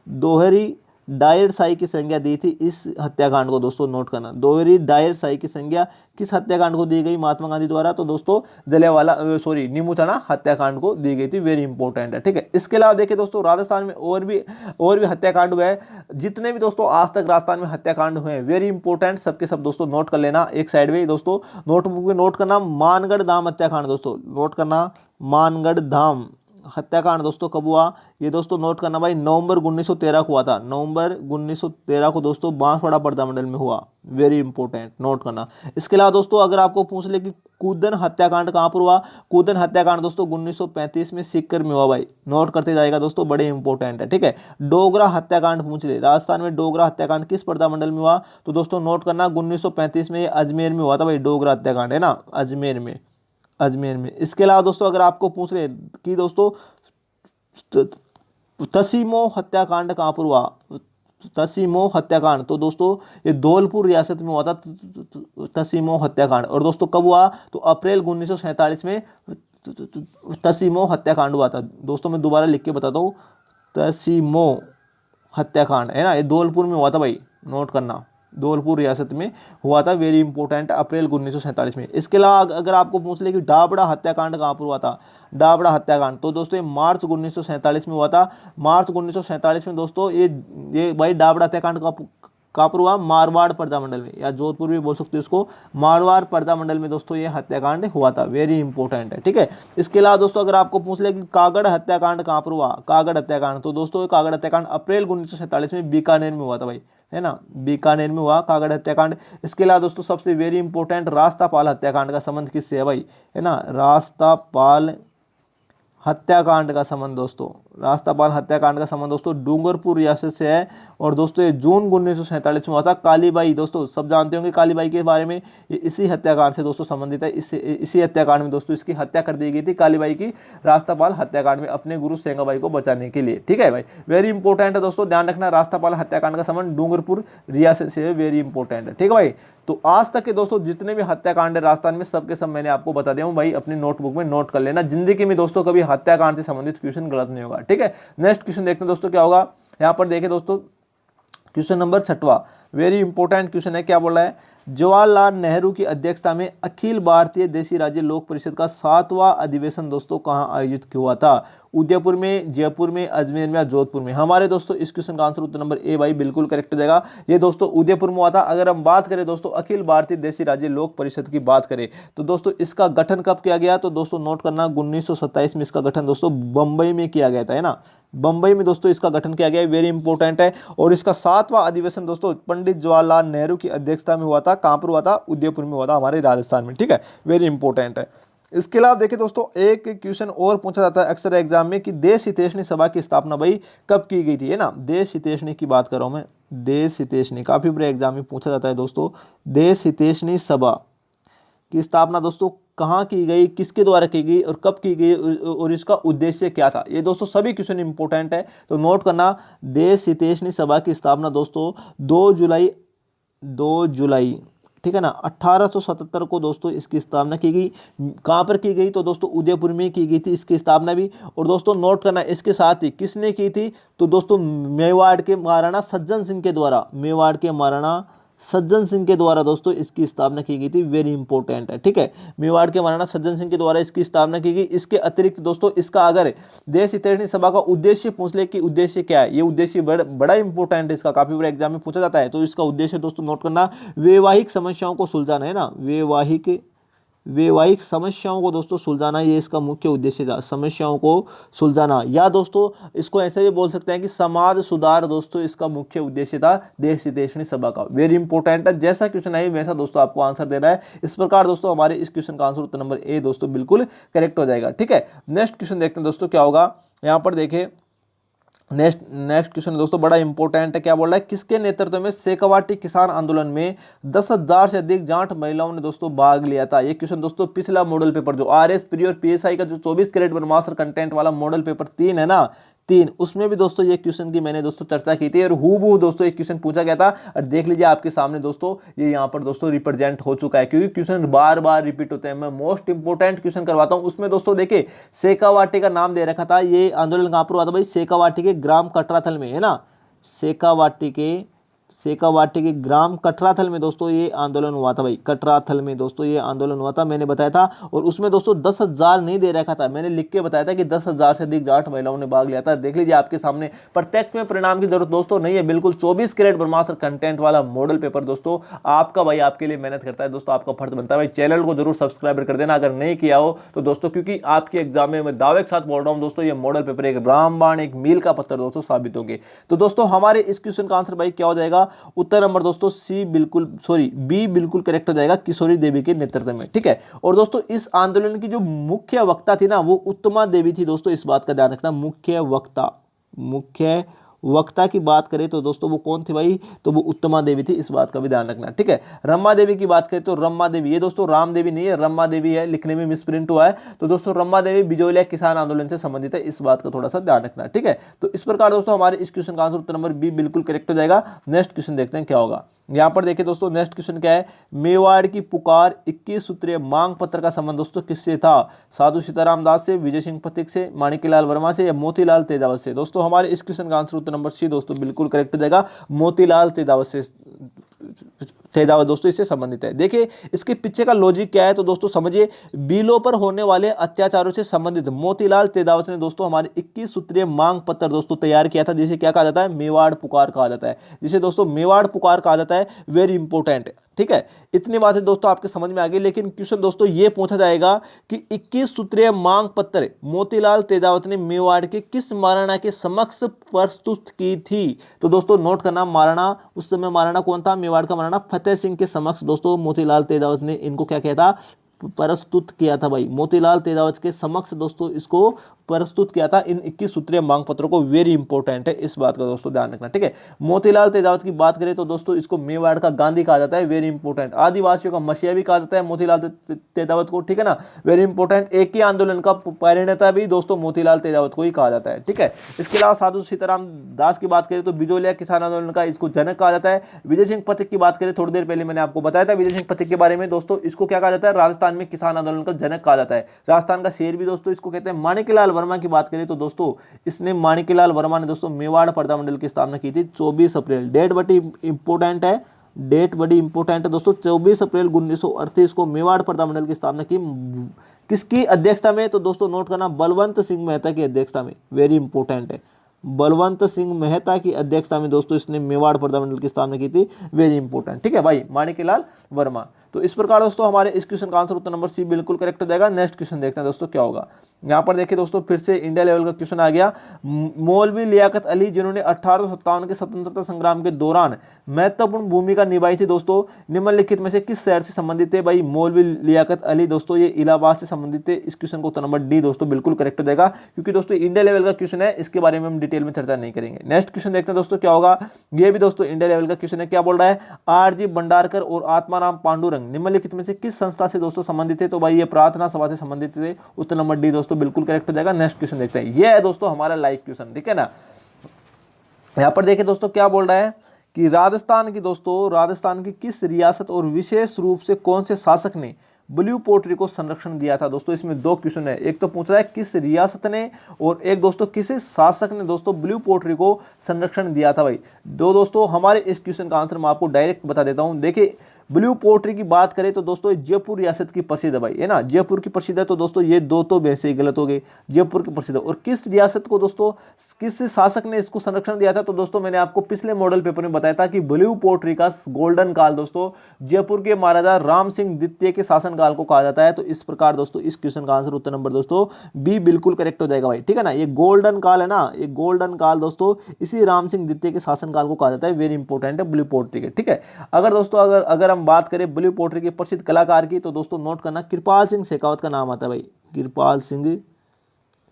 दोहरी डायर शाही की संज्ञा दी थी इस हत्याकांड को, दोस्तों नोट करना। दोहरी डायर शाही की संज्ञा किस हत्याकांड को दी गई महात्मा गांधी द्वारा? तो दोस्तों नीमू चाणा हत्याकांड को दी गई थी, वेरी इंपॉर्टेंट है, ठीक है। इसके अलावा देखिए दोस्तों राजस्थान में और भी हत्याकांड हुए हैं, जितने भी दोस्तों आज तक राजस्थान में हत्याकांड हुए हैं, वेरी इंपॉर्टेंट, सबके सब दोस्तों नोट कर लेना एक साइड में दोस्तों, नोटबुक में नोट करना। मानगढ़ धाम हत्याकांड दोस्तों, नोट करना, मानगढ़ धाम हत्याकांड दोस्तों कब हुआ, ये दोस्तों नोट करना भाई, नवंबर 1913 को हुआ था। नवंबर 1913 को दोस्तों बांसवाड़ा प्रजामंडल में हुआ। वेरी इंपॉर्टेंट, नोट करना। इसके अलावा दोस्तों अगर आपको पूछ ले कि कूदन हत्याकांड कहाँ पर हुआ, कूदन हत्याकांड दोस्तों 1935 में सीकर में हुआ भाई। नोट करते जाएगा दोस्तों, बड़े इंपॉर्टेंट है, ठीक है। डोगरा हत्याकांड पूछ ले, राजस्थान में डोगरा हत्याकांड किस प्रजामंडल में हुआ, तो दोस्तों नोट करना 1935 में ये अजमेर में हुआ था भाई, डोगरा हत्याकांड है ना, अजमेर में, अजमेर में। इसके अलावा दोस्तों अगर आपको पूछ ले कि दोस्तों तसीमो हत्याकांड कहाँ पर हुआ, तसीमो हत्याकांड, तो दोस्तों ये धौलपुर रियासत में हुआ था तसीमो हत्याकांड। और दोस्तों कब हुआ, तो अप्रैल 1947 में तसीमो हत्याकांड हुआ था। दोस्तों मैं दोबारा लिख के बताता हूँ, तसीमो हत्याकांड है ना, ये धौलपुर में हुआ था भाई, नोट करना, धौलपुर रियासत में हुआ था। वेरी इंपॉर्टेंट, अप्रैल 1947 में। इसके अलावा अगर आपको पूछ ले कि डाबड़ा हत्याकांड कहाँ पर हुआ था, डाबड़ा हत्याकांड, तो दोस्तों ये मार्च 1947 में हुआ था। मार्च 1947 में दोस्तों ये भाई डाबड़ा हत्याकांड कहाँ पर हुआ, मारवाड़ प्रजामंडल में, या जोधपुर भी बोल सकते हो इसको, मारवाड़ प्रजामंडल में दोस्तों ये हत्याकांड हुआ था। वेरी इंपॉर्टेंट है, ठीक है। इसके अलावा दोस्तों अगर आपको पूछ ले कि कागड़ हत्याकांड कहाँ पर हुआ, कागड़ हत्याकांड, तो दोस्तों कागड़ हत्याकांड अप्रैल 1947 में बीकानेर में हुआ था भाई, है ना, बीकानेर में हुआ कागड़ हत्याकांड। इसके अलावा दोस्तों सबसे वेरी इंपॉर्टेंट, रास्तापाल हत्याकांड का संबंध किससे है भाई, है ना, रास्तापाल हत्याकांड का संबंध दोस्तों, रास्तापाल हत्याकांड का संबंध दोस्तों डूंगरपुर रियासत से है। और दोस्तों ये जून 1947 में हुआ था। कालीबाई, दोस्तों सब जानते होंगे कालीबाई के बारे में, ये इसी हत्याकांड से दोस्तों संबंधित है। इसी हत्याकांड में दोस्तों इसकी हत्या कर दी गई थी कालीबाई की, रास्तापाल हत्याकांड में, अपने गुरु सेंगाबाई को बचाने के लिए, ठीक है भाई। वेरी इंपॉर्टेंट है दोस्तों, ध्यान रखना, रास्तापाल हत्याकांड का संबंध डूंगरपुर रियासत से है। वेरी इंपॉर्टेंट है, ठीक है भाई। तो आज तक के दोस्तों जितने भी हत्याकांड है राजस्थान में, सबके सब मैंने आपको बता दिया हूं भाई, अपनी नोटबुक में नोट कर लेना। जिंदगी में दोस्तों कभी हत्याकांड से संबंधित क्वेश्चन गलत नहीं होगा, ठीक है। नेक्स्ट क्वेश्चन देखते हैं दोस्तों क्या होगा। यहां पर देखें दोस्तों, क्वेश्चन नंबर 6वां, वेरी इंपॉर्टेंट क्वेश्चन है। क्या बोल रहा है, जवाहरलाल नेहरू की अध्यक्षता में अखिल भारतीय देशी राज्य लोक परिषद का 7वां अधिवेशन दोस्तों कहां आयोजित हुआ था, उदयपुर में, जयपुर में, अजमेर में या जोधपुर में। हमारे दोस्तों इस क्वेश्चन का आंसर उत्तर नंबर ए भाई बिल्कुल करेक्ट हो जाएगा। ये दोस्तों उदयपुर में हुआ था। अगर हम बात करें दोस्तों अखिल भारतीय देशी राज्य लोक परिषद की बात करें, तो दोस्तों इसका गठन कब किया गया, तो दोस्तों नोट करना 1927 में इसका गठन दोस्तों बंबई में किया गया था, है ना, बंबई में दोस्तों इसका गठन किया गया है। वेरी इंपॉर्टेंट है। और इसका 7वां अधिवेशन दोस्तों पंडित जवाहरलाल नेहरू की अध्यक्षता में हुआ था। कहां पर हुआ था, उदयपुर में हुआ था, हमारे राजस्थान में, ठीक है। वेरी इंपॉर्टेंट है। इसके अलावा देखिए दोस्तों एक क्वेश्चन और पूछा जाता है अक्सर एग्जाम में कि देश हितैषणी सभा की स्थापना भाई कब की गई थी, है ना, देश हितैषणी की बात कर रहा हूं मैं, देश हितैषणी काफी बड़े एग्जाम में पूछा जाता है दोस्तों। देश हितैषणी सभा की स्थापना दोस्तों कहाँ की गई, किसके द्वारा की गई और कब की गई और इसका उद्देश्य क्या था, ये दोस्तों सभी क्वेश्चन इंपॉर्टेंट है, तो नोट करना। देश हितैषणी सभा की स्थापना दोस्तों 2 जुलाई, ठीक है ना, 1877 को दोस्तों इसकी स्थापना की गई। कहाँ पर की गई, तो दोस्तों उदयपुर में की गई थी इसकी स्थापना भी। और दोस्तों नोट करना इसके साथ ही किसने की थी, तो दोस्तों मेवाड़ के महाराणा सज्जन सिंह के द्वारा, मेवाड़ के महाराणा सज्जन सिंह के द्वारा दोस्तों इसकी स्थापना की गई थी। वेरी इंपॉर्टेंट है, ठीक है, मेवाड़ के महाराणा सज्जन सिंह के द्वारा इसकी स्थापना की गई। इसके अतिरिक्त दोस्तों इसका अगर देश हितैषणी सभा का उद्देश्य पूछ ले कि उद्देश्य क्या है, ये उद्देश्य बड़ा इंपॉर्टेंट है, इसका काफी बड़ा एग्जाम में पूछा जाता है। तो इसका उद्देश्य दोस्तों नोट करना, वैवाहिक समस्याओं को सुलझाना, है ना, वैवाहिक समस्याओं को दोस्तों सुलझाना, ये इसका मुख्य उद्देश्य था, समस्याओं को सुलझाना। या दोस्तों इसको ऐसे भी बोल सकते हैं कि समाज सुधार दोस्तों इसका मुख्य उद्देश्य था देश हितैषणी सभा का। वेरी इंपॉर्टेंट है, जैसा क्वेश्चन है वैसा दोस्तों आपको आंसर देना है। इस प्रकार दोस्तों हमारे इस क्वेश्चन का आंसर उत्तर नंबर ए दोस्तों बिल्कुल करेक्ट हो जाएगा, ठीक है। नेक्स्ट क्वेश्चन देखते हैं दोस्तों क्या होगा। यहाँ पर देखिए नेक्स्ट क्वेश्चन दोस्तों बड़ा इंपॉर्टेंट है। क्या बोल रहा है, किसके नेतृत्व में शेखावाटी किसान आंदोलन में 10,000 से अधिक जाट महिलाओं ने दोस्तों भाग लिया था। ये क्वेश्चन दोस्तों पिछला मॉडल पेपर जो RS प्री और PSI का जो 24 कैरेट ब्रह्मास्त्र कंटेंट वाला मॉडल पेपर 3 है ना, 3, उसमें भी दोस्तों ये क्वेश्चन की मैंने दोस्तों चर्चा की थी और हूबहू दोस्तों एक क्वेश्चन पूछा गया था। और देख लीजिए आपके सामने दोस्तों ये यहाँ पर दोस्तों रिप्रेजेंट हो चुका है, क्योंकि क्वेश्चन बार बार रिपीट होते हैं। मैं मोस्ट इंपोर्टेंट क्वेश्चन करवाता हूँ। उसमें दोस्तों देखिए शेखावाटी का नाम दे रखा था। ये आंदोलन कहाँ पर हुआ था भाई, शेखावाटी के ग्राम कटराथल में, है ना, शेखावाटी शेखावाटी के ग्राम कटराथल में दोस्तों ये आंदोलन हुआ था भाई, कटराथल में दोस्तों ये आंदोलन हुआ था, मैंने बताया था। और उसमें दोस्तों 10,000 नहीं दे रखा था, मैंने लिख के बताया था कि 10,000 से अधिक जाट महिलाओं ने भाग लिया था। देख लीजिए आपके सामने, प्रत्यक्ष में परिणाम की जरूरत दोस्तों नहीं है, बिल्कुल 24 कैरेट ब्रह्मास्त्र कंटेंट वाला मॉडल पेपर दोस्तों आपका भाई आपके लिए मेहनत करता है दोस्तों, आपका फर्ज बनता है भाई चैनल को जरूर सब्सक्राइब कर देना अगर नहीं किया हो तो दोस्तों, क्योंकि आपके एग्जाम में मैं दावे के साथ बोल रहा हूं दोस्तों, ये मॉडल पेपर एक रामबाण, एक मील का पत्थर दोस्तों साबित होंगे। तो दोस्तों हमारे इस क्वेश्चन का आंसर भाई क्या हो जाएगा, उत्तर नंबर दोस्तों बी बिल्कुल करेक्ट हो जाएगा, किशोरी देवी के नेतृत्व में, ठीक है। और दोस्तों इस आंदोलन की जो मुख्य वक्ता थी ना वो उत्तमा देवी थी दोस्तों, इस बात का ध्यान रखना। मुख्य वक्ता की बात करें तो दोस्तों वो कौन थी भाई, तो वो उत्तमा देवी थी, इस बात का भी ध्यान रखना, ठीक है। रमा देवी की बात करें तो रमा देवी, ये दोस्तों राम देवी नहीं है, रमा देवी है, लिखने में मिसप्रिंट हुआ है। तो दोस्तों रमा देवी बिजोलिया किसान आंदोलन से संबंधित है, इस बात का थोड़ा सा ध्यान रखना, ठीक है। तो इस प्रकार दोस्तों हमारे इस क्वेश्चन का आंसर उत्तर नंबर बी बिल्कुल करेक्ट हो जाएगा। नेक्स्ट क्वेश्चन देखते हैं क्या होगा। यहां पर देखिए दोस्तों नेक्स्ट क्वेश्चन क्या है, मेवाड़ की पुकार 21 सूत्रीय मांग पत्र का संबंध दोस्तों किससे था, साधु सीताराम दास से, विजय सिंह पथिक से, माणिक्यलाल वर्मा से या मोतीलाल तेजावत से। दोस्तों हमारे इस क्वेश्चन का आंसर उत्तर नंबर सी दोस्तों बिल्कुल करेक्ट हो जाएगा, मोतीलाल तेजावत दोस्तों इससे संबंधित है। देखिए इसके पीछे का लॉजिक क्या है, तो दोस्तों समझिए, बीलों पर होने वाले अत्याचारों से संबंधित मोतीलाल तेजावत ने दोस्तों हमारे 21 सूत्रीय मांग पत्र दोस्तों तैयार किया था, जिसे क्या कहा जाता है, मेवाड़ पुकार कहा जाता है, जिसे दोस्तों मेवाड़ पुकार कहा जाता है। वेरी इंपॉर्टेंट, ठीक है। इतनी बातें दोस्तों आपके समझ में आ गई, लेकिन क्वेश्चन दोस्तों ये पूछा जाएगा कि 21 सूत्रीय मांग पत्र मोतीलाल तेजावत ने मेवाड़ के किस महाराणा के समक्ष प्रस्तुत की थी। तो दोस्तों नोट करना, महाराणा उस समय महाराणा कौन था, मेवाड़ का महाराणा फतेह सिंह के समक्ष दोस्तों मोतीलाल तेजावत ने इनको क्या किया था, प्रस्तुत किया था भाई, मोतीलाल तेजावत के समक्ष दोस्तों इसको प्रस्तुत किया था, इन 21 सूत्रीय मांग पत्रों को। वेरी इंपॉर्टेंट है, इस बात का दोस्तों ध्यान रखना, ठीक है। मोतीलाल तेजावत की बात करें तो दोस्तों इसको मेवाड़ का गांधी कहा जाता है, वेरी इंपॉर्टेंट। आदिवासियों का मसीहा भी कहा जाता है मोतीलाल तेजावत को, ठीक है ना, वेरी इंपॉर्टेंट। एक ही आंदोलन का परिणेता भी दोस्तों मोतीलाल तेजावत को ही कहा जाता है, ठीक है। इसके अलावा साधु सीताराम दास की बात करें तो बिजोलिया किसान आंदोलन का इसको जनक कहा जाता है। विजय सिंह पथिक की बात करें, थोड़ी देर पहले मैंने आपको बताया था विजय सिंह पथिक के बारे में दोस्तों, इसको क्या कहा जाता है, राजस्थान में किसान आंदोलन का जनक कहा जाता है, राजस्थान का शेर भी दोस्तों इसको कहते हैं। माणिक्यलाल वर्मा की बात करें तो दोस्तों इसने, माणिक्यलाल वर्मा ने दोस्तों मेवाड़ पर्दा मंडल की स्थापना की थी 24 अप्रैल। डेट बड़ी इंपॉर्टेंट है, डेट बड़ी इंपॉर्टेंट है दोस्तों, 24 अप्रैल 1938 को मेवाड़ पर्दा मंडल की स्थापना की, किसकी अध्यक्षता में, तो दोस्तों नोट करना, बलवंत सिंह मेहता की अध्यक्षता में, वेरी इंपॉर्टेंट है, बलवंत सिंह मेहता की अध्यक्षता में दोस्तों इसने मेवाड़ पर्दा मंडल की स्थापना की थी, वेरी इंपॉर्टेंट, ठीक है भाई, माणिक्यलाल वर्मा। तो इस प्रकार दोस्तों हमारे इस क्वेश्चन का आंसर उत्तर नंबर सी बिल्कुल करेक्ट हो जाएगा। नेक्स्ट क्वेश्चन देखते हैं दोस्तों क्या होगा। यहाँ पर देखिए दोस्तों फिर से इंडिया लेवल का क्वेश्चन आ गया। मौलवी लियाकत अली जिन्होंने 1857 के स्वतंत्रता संग्राम के दौरान महत्वपूर्ण भूमिका निभाई थी दोस्तों, निम्नलिखित में से किस शहर से संबंधित है भाई, मौलवी लियाकत अली दोस्तों ये इलाहाबाद से संबंधित है। इस क्वेश्चन को उत्तर नंबर डी दोस्तों बिल्कुल करेक्ट हो जाएगा, क्योंकि दोस्तों इंडिया लेवल का क्वेश्चन है, इसके बारे में हम डिटेल में चर्चा नहीं करेंगे। नेक्स्ट क्वेश्चन देखते हैं दोस्तों क्या होगा। ये भी दोस्तों इंडिया लेवल का क्वेश्चन है, क्या बोल रहा है, आरजी भंडारकर और आत्माराम पांडुरंग निम्नलिखित में से किस संस्था से दोस्तों संबंधित है, तो भाई ये प्रार्थना सभा से संबंधित थे, उत्तर नंबर डी दोस्तों बिल्कुल करेक्ट हो जाएगा। नेक्स्ट क्वेश्चन देखते हैं, ये है दोस्तों हमारा लाइव क्वेश्चन, ठीक है ना। यहां पर देखिए दोस्तों क्या बोल रहा है कि राजस्थान की किस रियासत और विशेष रूप से कौन से शासक ने ब्लू पोट्री को संरक्षण दिया था। दोस्तों इसमें दो क्वेश्चन है, एक तो पूछ रहा है किस रियासत ने, और एक दोस्तों किस शासक ने दोस्तों ब्लू पोट्री को संरक्षण दिया था भाई। दोस्तों हमारे इस क्वेश्चन का आंसर मैं आपको डायरेक्ट बता देता हूं। देखिए ब्लू पोट्री की बात करें तो दोस्तों जयपुर रियासत की प्रसिद्ध है भाई, है ना, जयपुर की प्रसिद्ध है। तो दोस्तों ये दो तो वैसे ही गलत हो गए, जयपुर की प्रसिद्ध है। और किस रियासत को दोस्तों, किस शासक ने इसको संरक्षण दिया था, तो दोस्तों मैंने आपको पिछले मॉडल पेपर में बताया था कि ब्लू पोट्री का गोल्डन काल दोस्तों जयपुर के महाराजा राम सिंह द्वितीय के शासनकाल को कहा जाता है। तो इस प्रकार दोस्तों इस क्वेश्चन का आंसर उत्तर नंबर दोस्तों बी बिल्कुल करेक्ट हो जाएगा भाई, ठीक है ना। ये गोल्डन काल है ना, ये गोल्डन काल दोस्तों इसी राम सिंह द्वितीय के शासनकाल को कहा जाता है। वेरी इंपॉर्टेंट है ब्लू पोट्री के, ठीक है। अगर दोस्तों अगर हम बात करें ब्लू पोट्री के प्रसिद्ध कलाकार की, तो दोस्तों नोट करना कृपाल सिंह शेखावत का नाम आता है भाई,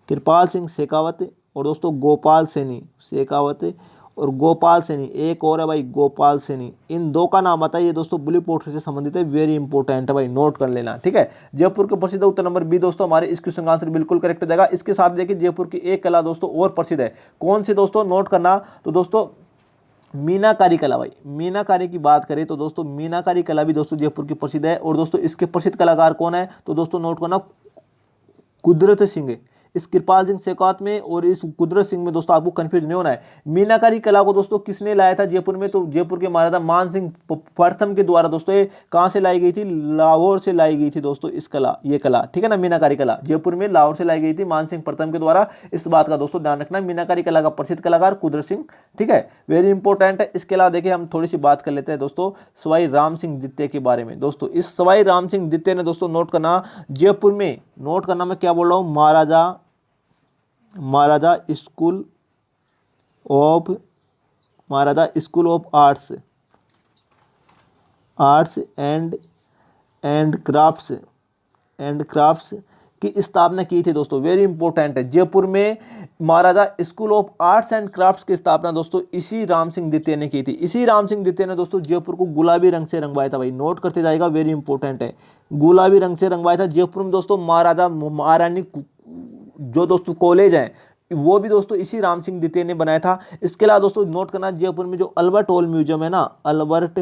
कृपाल सिंह शेखावत, और दोस्तों गोपाल सैनी शेखावत और गोपाल सैनी, एक और है भाई गोपाल सैनी, इन दो का नाम आता है। ये दोस्तों ब्लू पोट्री से संबंधित है, वेरी इंपॉर्टेंट है भाई, नोट कर लेना, ठीक है। जयपुर के प्रसिद्ध उत्तर नंबर बी दोस्तों हमारे इस क्वेश्चन का आंसर बिल्कुल करेक्ट हो जाएगा। इसके साथ देखिए जयपुर की एक कला दोस्तों और प्रसिद्ध है, कौन सी दोस्तों, नोट करना, तो दोस्तों मीनाकारी कला भाई। मीनाकारी की बात करें तो दोस्तों मीनाकारी कला भी दोस्तों जयपुर की प्रसिद्ध है। और दोस्तों इसके प्रसिद्ध कलाकार कौन है, तो दोस्तों नोट करना कुदरत सिंह, इस कृपाल सिंह शेखावत में और इस कुदरत सिंह में दोस्तों आपको कंफ्यूज नहीं होना है। मीनाकारी कला को दोस्तों किसने लाया था जयपुर में, तो जयपुर के महाराजा मान सिंह प्रथम के द्वारा दोस्तों ये कहाँ से लाई गई थी, लाहौर से लाई गई थी दोस्तों इस कला, ये कला, ठीक है ना। मीनाकारी कला जयपुर में लाहौर से लाई गई थी मान सिंह प्रथम के द्वारा, इस बात का दोस्तों ध्यान रखना। मीनाकारी कला का प्रसिद्ध कलाकार कुदरत सिंह, ठीक है, वेरी इंपॉर्टेंट है। इसके अलावा देखिए हम थोड़ी सी बात कर लेते हैं दोस्तों सवाई राम सिंह द्वितीय के बारे में। दोस्तों इस सवाई राम सिंह द्वितीय ने दोस्तों नोट करना जयपुर में, नोट करना मैं क्या बोल रहा हूँ, Maharaja School of Arts and Crafts की स्थापना की थी दोस्तों, वेरी इंपॉर्टेंट है। जयपुर में Maharaja School of Arts and Crafts की स्थापना दोस्तों इसी राम सिंह द्वितीय ने की थी। इसी राम सिंह द्वितीय ने दोस्तों जयपुर को गुलाबी रंग से रंगवाया था भाई, नोट करते जाएगा, वेरी इंपॉर्टेंट है। गुलाबी रंग से रंगवाया था जयपुर में दोस्तों। महाराजा महारानी जो दोस्तों कॉलेज है वो भी दोस्तों इसी राम सिंह द्वितीय ने बनाया था। इसके अलावा दोस्तों नोट करना जयपुर में जो अल्बर्ट हॉल म्यूजियम है ना, अल्बर्ट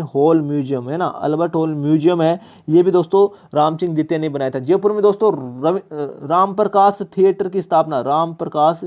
हॉल म्यूजियम है, ये भी दोस्तों राम सिंह द्वितीय ने बनाया था। जयपुर में दोस्तों राम प्रकाश थिएटर की स्थापना, राम प्रकाश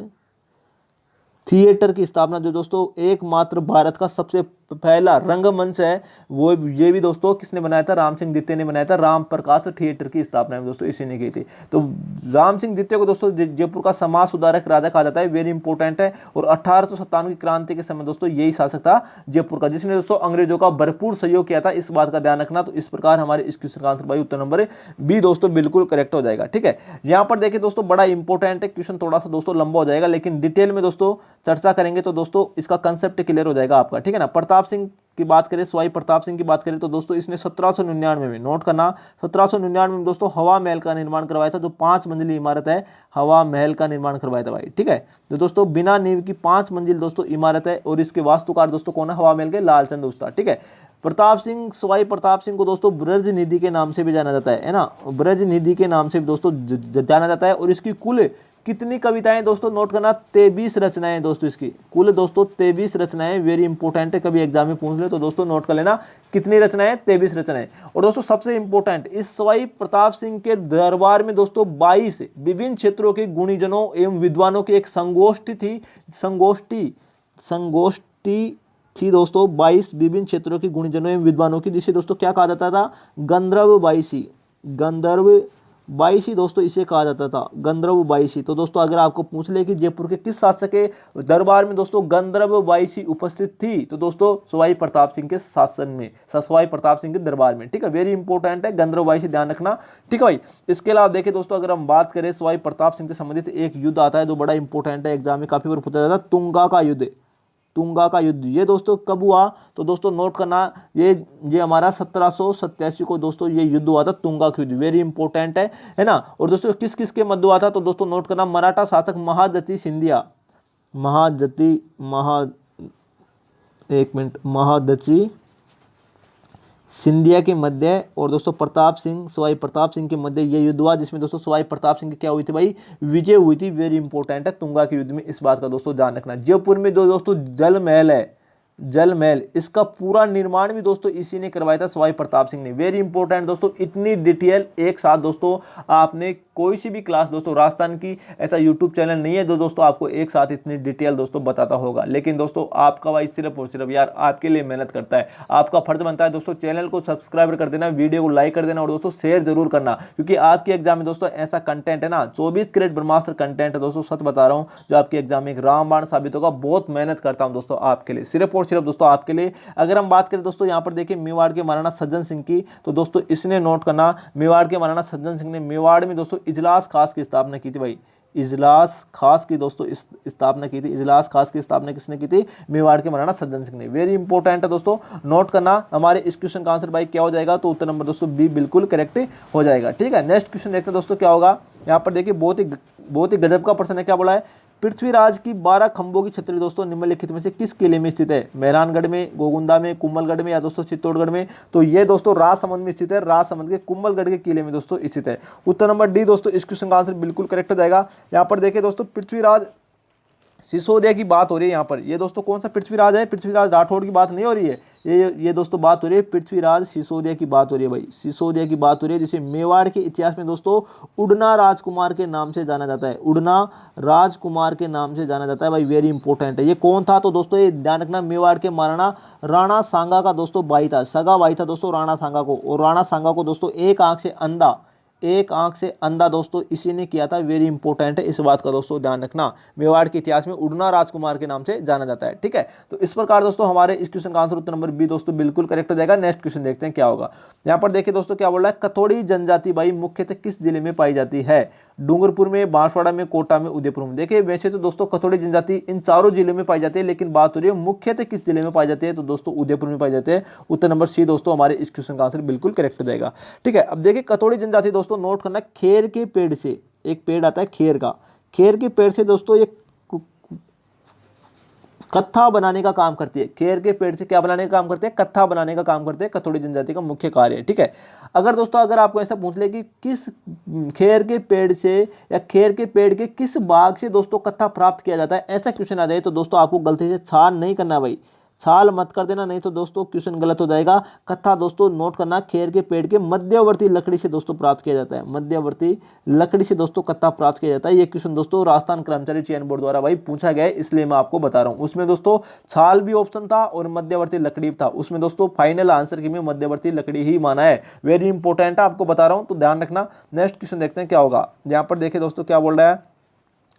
थिएटर की स्थापना जो दोस्तों एकमात्र भारत का सबसे पहला रंगमंच है, वो ये भी दोस्तों किसने बनाया था, राम सिंह द्वितीय ने बनाया था। राम प्रकाश थिएटर की स्थापना में दोस्तों इसी ने की थी। तो राम सिंह द्वितीय को दोस्तों जयपुर का समाज सुधारक राजा कहा जाता है, वेरी इंपॉर्टेंट है। और 1857 की क्रांति के समय दोस्तों यही शासक था जयपुर का, जिसने दोस्तों अंग्रेजों का भरपूर सहयोग किया था, इस बात का ध्यान रखना। तो इस प्रकार हमारे इस क्वेश्चन का आंसर भाई उत्तर नंबर बी दोस्तों बिल्कुल करेक्ट हो जाएगा, ठीक है। यहाँ पर देखिए दोस्तों बड़ा इंपॉर्टेंट है क्वेश्चन, थोड़ा सा दोस्तों लंबा हो जाएगा, लेकिन डिटेल में दोस्तों चर्चा करेंगे तो दोस्तों इसका कंसेप्ट क्लियर हो जाएगा आपका, ठीक है ना। प्रताप सिंह की बात करें, सवाई प्रताप सिंह की बात करें तो दोस्तों इसने 1799 में, नोट करना 1799 में दोस्तों हवा महल का निर्माण करवाया था। जो 5 मंजिली इमारत है, हवा महल का निर्माण करवाया था भाई, ठीक है। जो दोस्तों बिना नींव की 5 मंजिल दोस्तों इमारत है, और इसके वास्तुकार दोस्तों कौन है, हवा महल के लालचंद उस्ताद, ठीक है। प्रताप सिंह, सवाई प्रताप सिंह को दोस्तों ब्रज निधि के नाम से भी जाना जाता है ना, ब्रज निधि के नाम से भी दोस्तों जाना जाता है। और इसकी कुल कितनी कविताएं दोस्तों, नोट करना 23 रचनाएं दोस्तों, इसकी कुल दोस्तों 23 रचनाएं, वेरी इंपॉर्टेंट है, कभी एग्जाम में पूछ ले तो दोस्तों नोट कर लेना कितनी रचनाएं, 23 रचनाएं। और दोस्तों सबसे इंपॉर्टेंट, इस सवाई प्रताप सिंह के दरबार में दोस्तों 22 विभिन्न क्षेत्रों के गुणीजनों एवं विद्वानों की एक संगोष्ठी थी दोस्तों, 22 विभिन्न क्षेत्रों के गुणीजनों एवं विद्वानों की, जिसे दोस्तों क्या कहा जाता था, गंधर्व बाईसी दोस्तों इसे कहा जाता था, गंधर्व बाईसी। तो दोस्तों अगर आपको पूछ ले कि जयपुर के किस शासक के दरबार में दोस्तों गंधर्व बाईसी उपस्थित थी, तो दोस्तों सवाई प्रताप सिंह के शासन में, सवाई प्रताप सिंह के दरबार में, ठीक है, वेरी इंपॉर्टेंट है, गंधर्व बाईसी ध्यान रखना, ठीक है भाई। इसके अलावा देखिए दोस्तों अगर हम बात करें सवाई प्रताप सिंह से संबंधित एक युद्ध आता है जो बड़ा इंपॉर्टेंट है, एग्जाम में काफी बार पूछा जाता है, तुंगा का युद्ध। ये दोस्तों कब हुआ, तो दोस्तों नोट करना, ये हमारा 1787 को दोस्तों ये युद्ध हुआ था, तुंगा का युद्ध, वेरी इंपॉर्टेंट है ना। और दोस्तों किस किस के मध्य हुआ था, तो दोस्तों नोट करना, मराठा शासक महादजी सिंधिया के मध्य, और दोस्तों सवाई प्रताप सिंह के मध्य ये युद्ध हुआ, जिसमें दोस्तों सवाई प्रताप सिंह की क्या हुई थी भाई, विजय हुई थी, वेरी इंपॉर्टेंट है तुंगा के युद्ध में, इस बात का दोस्तों ध्यान रखना। जयपुर में दोस्तों जल महल, इसका पूरा निर्माण भी दोस्तों इसी ने करवाया था, सवाई प्रताप सिंह ने, वेरी इंपॉर्टेंट दोस्तों। इतनी डिटेल एक साथ दोस्तों आपने कोई सी भी क्लास दोस्तों राजस्थान की, ऐसा यूट्यूब चैनल नहीं है जो दोस्तों आपको एक साथ इतनी डिटेल दोस्तों बताता होगा। लेकिन दोस्तों आपका भाई सिर्फ और सिर्फ यार आपके लिए मेहनत करता है, आपका फर्ज बनता है दोस्तों चैनल को सब्सक्राइब कर देना, वीडियो को लाइक कर देना, और दोस्तों शेयर जरूर करना, क्योंकि आपके एग्जाम में दोस्तों ऐसा कंटेंट है ना, 24 कैरेट ब्रह्मास्त्र कंटेंट है दोस्तों, सच बता रहा हूँ, जो आपके एग्जाम में एक रामबाण साबित होगा। बहुत मेहनत करता हूँ दोस्तों आपके लिए, सिर्फ और सिर्फ दोस्तों आपके लिए। अगर हम बात करें दोस्तों यहाँ पर देखिए मेवाड़ के महाराणा सज्जन सिंह की, तो दोस्तों इसने नोट करना, मेवाड़ के महाराणा सज्जन सिंह ने मेवाड़ में दोस्तों इजलास खास की स्थापना की थी भाई, इजलास खास की दोस्तों स्थापना की थी, इजलास खास की स्थापना किसने की थी, मेवाड़ के महाराणा सज्जन सिंह ने, वेरी इंपॉर्टेंट है दोस्तों, नोट करना। हमारे इस क्वेश्चन का आंसर भाई क्या हो जाएगा, तो उत्तर नंबर दोस्तों बी बिल्कुल करेक्ट हो जाएगा, ठीक है। नेक्स्ट क्वेश्चन देखते हैं दोस्तों क्या होगा। यहाँ पर देखिए बहुत ही गजब का प्रश्न है, क्या बोला है, पृथ्वीराज की 12 खंभों की छतरी दोस्तों निम्नलिखित में से किस किले में स्थित है, मेहरानगढ़ में, गोगुंदा में, कुंभलगढ़ में, या दोस्तों चित्तौड़गढ़ में, तो ये दोस्तों राजसमंद में स्थित है, राजसमंद के कुंभलगढ़ के किले में दोस्तों स्थित है। उत्तर नंबर डी दोस्तों इस क्वेश्चन का आंसर बिल्कुल करेक्ट हो जाएगा। यहाँ पर देखिए दोस्तों सिसोदिया की बात हो रही है यहाँ पर। ये दोस्तों कौन सा पृथ्वीराज है, पृथ्वीराज राठौड़ की बात नहीं हो रही है, ये दोस्तों बात हो रही है पृथ्वीराज सिसोदिया की बात हो रही है भाई, सिसोदिया की बात हो रही है, जिसे मेवाड़ के इतिहास में दोस्तों उड़ना राजकुमार के नाम से जाना जाता है, उड़ना राजकुमार के नाम से जाना जाता है भाई, वेरी इंपॉर्टेंट है। ये कौन था तो दोस्तों ये ध्यान रखना, मेवाड़ के महाराणा राणा सांगा का दोस्तों भाई था, सगा भाई था दोस्तों राणा सांगा को। और राणा सांगा को दोस्तों एक आंख से अंधा, एक आंख से अंधा दोस्तों इसी ने किया था, वेरी इंपॉर्टेंट है, इस बात का दोस्तों ध्यान रखना। मेवाड़ के इतिहास में उड़ना राजकुमार के नाम से जाना जाता है, ठीक है। तो इस प्रकार दोस्तों हमारे इस क्वेश्चन का आंसर उत्तर नंबर बी दोस्तों बिल्कुल करेक्ट हो जाएगा। नेक्स्ट क्वेश्चन देखते हैं क्या होगा। यहाँ पर देखिए दोस्तों क्या बोल रहा है, कथोड़ी जनजाति भाई मुख्यतः किस जिले में पाई जाती है, डूंगरपुर में, बांसवाड़ा में, कोटा में, उदयपुर में। देखिए वैसे तो दोस्तों कथोड़ी जनजाति इन चारों जिलों में पाई जाती है, लेकिन बात हो रही है मुख्यतः किस जिले में पाई जाती है, तो दोस्तों उदयपुर में पाई जाती है। उत्तर नंबर सी दोस्तों हमारे इस क्वेश्चन का आंसर बिल्कुल करेक्ट हो जाएगा, ठीक है। अब देखिए कथोड़ी जनजाति दोस्तों नोट करना, खेर के पेड़ से, एक पेड़ आता है खेर का, खेर के पेड़ से दोस्तों ये कत्था बनाने का काम करती है, खेर के पेड़ से क्या बनाने का काम करते हैं, कत्था बनाने का काम करते हैं, कथोड़ी जनजाति का मुख्य कार्य है, ठीक है। अगर दोस्तों अगर आपको ऐसा पूछ ले कि किस खेर के पेड़ से या खेर के पेड़ के किस भाग से दोस्तों कत्था प्राप्त किया जाता है, ऐसा क्वेश्चन आ जाए तो दोस्तों आपको गलती से छान नहीं करना भाई, छाल मत कर देना, नहीं तो दोस्तों क्वेश्चन गलत हो जाएगा। कत्था दोस्तों नोट करना, खेर के पेड़ के मध्यवर्ती लकड़ी से दोस्तों प्राप्त किया जाता है, मध्यवर्ती लकड़ी से दोस्तों कत्था प्राप्त किया जाता है। ये क्वेश्चन दोस्तों राजस्थान कर्मचारी चयन बोर्ड द्वारा भाई पूछा गया है, इसलिए मैं आपको बता रहा हूं। उसमें दोस्तों छाल भी ऑप्शन था और मध्यवर्ती लकड़ी था, उसमें दोस्तों फाइनल आंसर की में मध्यवर्ती लकड़ी ही माना है, वेरी इंपॉर्टेंट है, आपको बता रहा हूं तो ध्यान रखना। नेक्स्ट क्वेश्चन देखते हैं क्या होगा। यहाँ पर देखिए दोस्तों क्या बोल रहा है,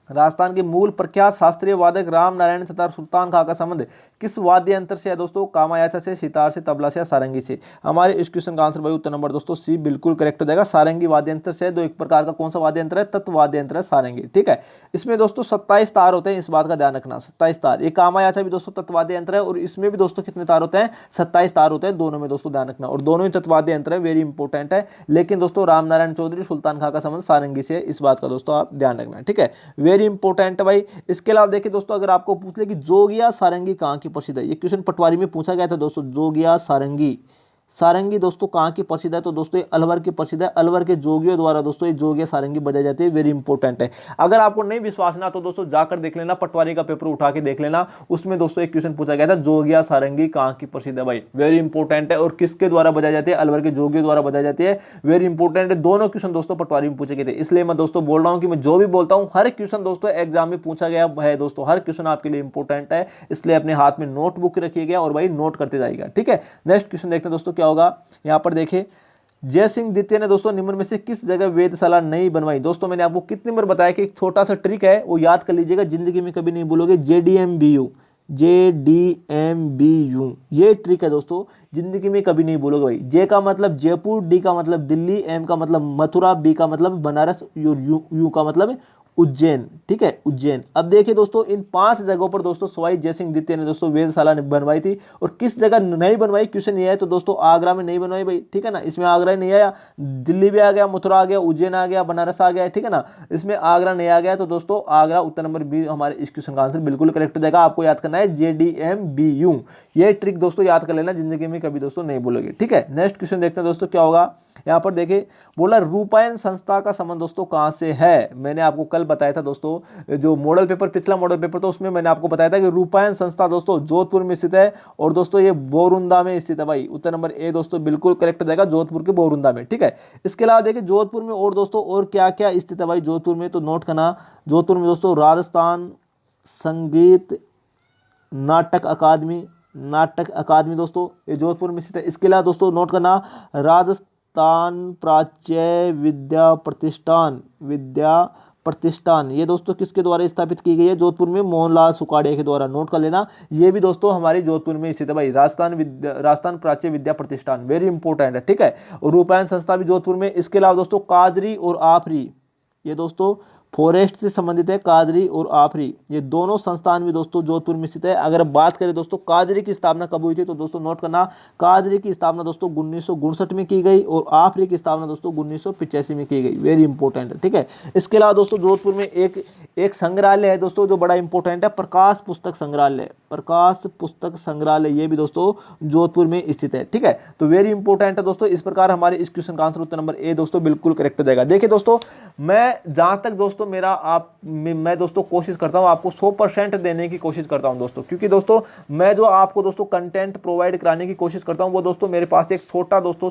राजस्थान के मूल प्रख्यात शास्त्रीय वादक राम नारायण तथा सुल्तान खां का संबंध किस वाद्य यंत्र से है दोस्तों, कामायाचा से, सितार से, तबला से या सारंगी से। हमारे इस क्वेश्चन का आंसर भाई उत्तर नंबर दोस्तों सी बिल्कुल करेक्ट हो जाएगा, सारंगी वाद्य यंत्र से। दो एक प्रकार का कौन सा वाद्य यंत्र है, तत्व वाद्य यंत्र है सारंगी, ठीक है। इसमें दोस्तों 27 तार होते हैं, इस बात का ध्यान रखना, 27 तार। ये कामायाचा भी दोस्तों तत्वाद्य यंत्र है और इसमें भी दोस्तों कितने तार होते हैं, 27 तार होते हैं, दोनों में दोस्तों ध्यान रखना, और दोनों ही तत्वाद्य यंत्र है, वेरी इंपॉर्टेंट है। लेकिन दोस्तों राम नारायण चौधरी सुल्तान खां का संबंध सारंगी से है, इस बात का दोस्तों आप ध्यान रखना, ठीक है, वेरी इंपॉर्टेंट है भाई। इसके अलावा देखिए दोस्तों अगर आपको पूछ ले कि जोगिया सारंगी कहां की प्रसिद्ध है, ये क्वेश्चन पटवारी में पूछा गया था दोस्तों, जोगिया सारंगी, सारंगी दोस्तों कहां की प्रसिद्ध है, तो दोस्तों ये अलवर की प्रसिद्ध है, अलवर के जोगियों द्वारा दोस्तों ये जोगिया सारंगी बजाई जाती है, वेरी इंपॉर्टेंट है। अगर आपको नहीं विश्वास ना तो दोस्तों जाकर देख लेना, पटवारी का पेपर उठा के देख लेना, उसमें दोस्तों एक क्वेश्चन पूछा गया था, जोगिया सारंगी कहां की प्रसिद्ध है भाई, वेरी इंपॉर्टेंट है, और किसके द्वारा बजाई जाती है, अलवर के जोगियों द्वारा बजाई जाती है, वेरी इंपॉर्टेंट है। दोनों क्वेश्चन दोस्तों पटवारी में पूछे गए थे, इसलिए मैं दोस्तों बोल रहा हूं कि मैं जो भी बोलता हूं हर क्वेश्चन दोस्तों एग्जाम में पूछा गया है दोस्तों, हर क्वेश्चन आपके लिए इंपॉर्टेंट है, इसलिए अपने हाथ में नोटबुक रखिएगा और भाई नोट करते जाएगा, ठीक है। नेक्स्ट क्वेश्चन देखते हैं दोस्तों क्या होगा। यहाँ पर देखिए जय सिंह द्वितीय ने दोस्तों निम्न में से किस जगह वेधशाला नहीं बनवाई। दोस्तों मैंने आपको कितनी बार बताया कि एक छोटा सा ट्रिक है, वो याद कर लीजिएगा, जिंदगी में कभी नहीं भूलोगे, JDMBU, JDMBU, ये ट्रिक है दोस्तों, जिंदगी में कभी नहीं भूलोगे भाई। जे का मतलब जयपुर, डी का मतलब दिल्ली, एम का मतलब मथुरा, बी का मतलब बनारस, यू का मतलब उज्जैन, ठीक है, उज्जैन। अब देखिए दोस्तों इन 5 जगहों पर दोस्तों सवाई जय सिंह द्वितीय ने दोस्तों वेधशाला बनवाई थी, और किस जगह नहीं बनवाई क्वेश्चन ये है, तो दोस्तों आगरा में नहीं बनवाई भाई, ठीक है ना, इसमें आगरा नहीं आया, दिल्ली भी आ गया, मथुरा आ गया, उज्जैन आ गया, बनारस आ गया, ठीक है ना, इसमें आगरा नहीं आ गया, तो दोस्तों आगरा उत्तर नंबर बी हमारे इस क्वेश्चन का आंसर बिल्कुल करेक्ट हो जाएगा। आपको याद करना है JDMBU, ये ट्रिक दोस्तों याद कर लेना, जिंदगी में कभी दोस्तों नहीं भूलोगे, ठीक है। नेक्स्ट क्वेश्चन देखते हैं दोस्तों क्या होगा। यहाँ पर देखिए बोला रूपायन संस्था का संबंध दोस्तों कहां से है। मैंने आपको कल बताया था दोस्तों, जो मॉडल पेपर पिछला मॉडल पेपर था उसमें मैंने आपको बताया था कि रूपायन संस्था दोस्तों जोधपुर में स्थित है, और दोस्तों ये बोरुंदा में स्थित है भाई, उत्तर नंबर ए दोस्तों बिल्कुल करेक्ट हो जाएगा, जोधपुर के बोरुंदा में, ठीक है। इसके अलावा देखिए जोधपुर में और दोस्तों और क्या क्या स्थित है भाई जोधपुर में, तो नोट करना, जोधपुर में दोस्तों राजस्थान संगीत नाटक अकादमी, नाटक अकादमी दोस्तों ये जोधपुर में स्थित है। इसके अलावा दोस्तों नोट करना राजस्थान प्राच्य विद्या प्रतिष्ठान, विद्या प्रतिष्ठान, ये दोस्तों किसके द्वारा स्थापित की गई है, जोधपुर में मोहनलाल सुखाड़िया के द्वारा, नोट कर लेना, ये भी दोस्तों हमारी जोधपुर में स्थित है भाई, राजस्थान प्राच्य विद्या प्रतिष्ठान, वेरी इंपॉर्टेंट है, ठीक है। और रूपायन संस्था भी जोधपुर में। इसके अलावा दोस्तों काजरी और आफरी, ये दोस्तों फॉरेस्ट से संबंधित है, काजरी और आफरी, ये दोनों संस्थान भी दोस्तों जोधपुर में स्थित है। अगर बात करें दोस्तों काजरी की स्थापना कब हुई थी, तो दोस्तों नोट करना, काजरी की स्थापना दोस्तों 1959 में की गई, और आफरी की स्थापना दोस्तों 1985 में की गई, वेरी इंपॉर्टेंट है, ठीक है। इसके अलावा दोस्तों जोधपुर में एक एक संग्रहालय है दोस्तों जो बड़ा इंपॉर्टेंट है, प्रकाश पुस्तक संग्रहालय, प्रकाश पुस्तक संग्रहालय, ये भी दोस्तों जोधपुर में स्थित है। ठीक है, तो वेरी इंपॉर्टेंट है दोस्तों। इस प्रकार हमारे इस क्वेश्चन का आंसर उत्तर नंबर ए दोस्तों बिल्कुल करेक्ट हो जाएगा। देखिए दोस्तों, मैं जहां तक दोस्तों मैं दोस्तों कोशिश करता हूं आपको 100% देने की कोशिश करता हूं दोस्तों, क्योंकि दोस्तों मैं जो आपको दोस्तों कंटेंट प्रोवाइड कराने की कोशिश करता हूं वो दोस्तों मेरे पास एक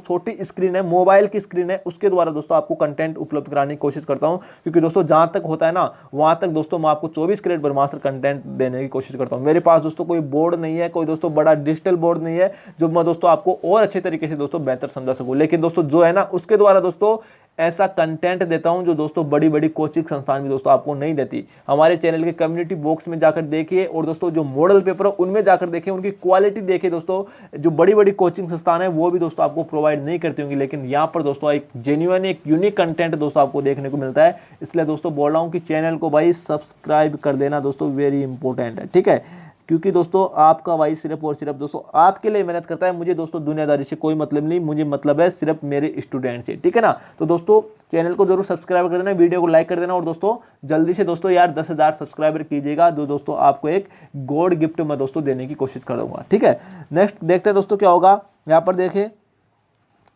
छोटी स्क्रीन है, मोबाइल की स्क्रीन है, उसके द्वारा दोस्तों आपको कंटेंट उपलब्ध कराने की कोशिश करता हूं। क्योंकि दोस्तों जहां तक होता है ना वहां तक दोस्तों मैं आपको 24 कैरेट ब्रह्मास्त्र कंटेंट देने की कोशिश करता हूं। मेरे पास दोस्तों कोई बोर्ड नहीं है, कोई दोस्तों बड़ा डिजिटल बोर्ड नहीं है जो मैं दोस्तों आपको और अच्छे तरीके से दोस्तों बेहतर समझा सकूं, लेकिन दोस्तों जो है ना उसके द्वारा दोस्तों ऐसा कंटेंट देता हूं जो दोस्तों बड़ी बड़ी कोचिंग संस्थान भी दोस्तों आपको नहीं देती। हमारे चैनल के कम्युनिटी बॉक्स में जाकर देखिए और दोस्तों जो मॉडल पेपर है उनमें जाकर देखिए, उनकी क्वालिटी देखिए दोस्तों, जो बड़ी बड़ी कोचिंग संस्थान है वो भी दोस्तों आपको प्रोवाइड नहीं करती होंगी, लेकिन यहाँ पर दोस्तों एक जेन्युइन एक यूनिक कंटेंट दोस्तों आपको देखने को मिलता है। इसलिए दोस्तों बोल रहा हूँ कि चैनल को भाई सब्सक्राइब कर देना दोस्तों, वेरी इंपॉर्टेंट है। ठीक है, क्योंकि दोस्तों आपका भाई सिर्फ और सिर्फ दोस्तों आपके लिए मेहनत करता है। मुझे दोस्तों दुनियादारी से कोई मतलब नहीं, मुझे मतलब है सिर्फ मेरे स्टूडेंट से। ठीक है ना, तो दोस्तों चैनल को जरूर सब्सक्राइब कर देना, वीडियो को लाइक कर देना और दोस्तों जल्दी से दोस्तों यार 10,000 सब्सक्राइबर कीजिएगा, जो दोस्तों आपको एक गोल्ड गिफ्ट मैं दोस्तों देने की कोशिश करूंगा। ठीक है, नेक्स्ट देखते हैं दोस्तों क्या होगा। यहाँ पर देखें,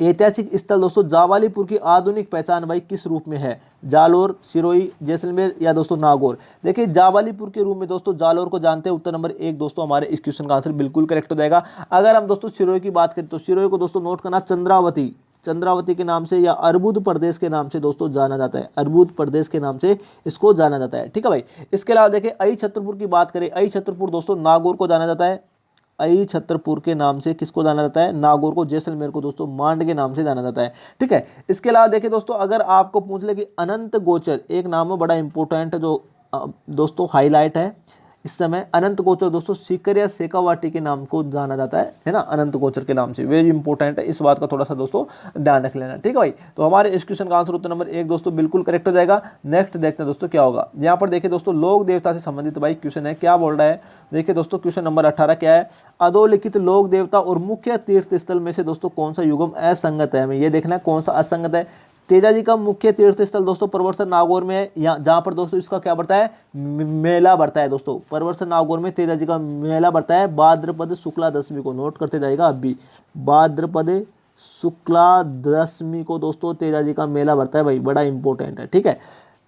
ऐतिहासिक स्थल दोस्तों जावालीपुर की आधुनिक पहचान भाई किस रूप में है? जालोर, सिरोही, जैसलमेर या दोस्तों नागौर? देखिए जावालीपुर के रूप में दोस्तों जालोर को जानते हैं। उत्तर नंबर 1 दोस्तों हमारे इस क्वेश्चन का आंसर बिल्कुल करेक्ट हो जाएगा। अगर हम दोस्तों सिरोही की बात करें तो सिरोही को दोस्तों नोट करना चंद्रावती के नाम से या अर्बुद प्रदेश के नाम से दोस्तों जाना जाता है, अर्बुद प्रदेश के नाम से इसको जाना जाता है। ठीक है भाई, इसके अलावा देखिए अई छत्रपुर की बात करें, अई छत्रपुर दोस्तों नागौर को जाना जाता है। अई छत्रपुर के नाम से किसको जाना जाता है? नागौर को। जैसलमेर को दोस्तों मांड के नाम से जाना जाता है। ठीक है, इसके अलावा देखिए दोस्तों अगर आपको पूछ ले कि अनंत गोचर एक नाम है बड़ा इंपॉर्टेंट जो दोस्तों हाईलाइट है इस समय, अनंत गोचर दोस्तों सीकर या शेखावाटी के नाम को जाना जाता है ना, अनंत गोचर के नाम से, वेरी इंपॉर्टेंट है, इस बात का थोड़ा सा दोस्तों ध्यान रख लेना। ठीक है भाई, तो हमारे इस क्वेश्चन का आंसर उत्तर नंबर 1 दोस्तों बिल्कुल करेक्ट हो जाएगा। नेक्स्ट देखते हैं दोस्तों क्या होगा। यहाँ पर देखिए दोस्तों लोक देवता से संबंधित भाई क्वेश्चन है, क्या बोल रहा है? देखिए दोस्तों क्वेश्चन नंबर 18 क्या है? अधोलिखित लोक देवता और मुख्य तीर्थ स्थल में से दोस्तों कौन सा युगम असंगत है? हमें ये देखना है कौन सा असंगत है। तेजा जी का मुख्य तीर्थ स्थल दोस्तों परवरसन नागौर में है, जहाँ पर दोस्तों इसका क्या बढ़ता है? मेला बढ़ता है दोस्तों। परवरसन नागौर में तेजा जी का मेला बढ़ता है भाद्रपद शुक्ला दशमी को, नोट करते जाएगा अब भी, भाद्रपद शुक्ला दशमी को दोस्तों तेजा जी का मेला बढ़ता है भाई, बड़ा इंपॉर्टेंट है। ठीक है,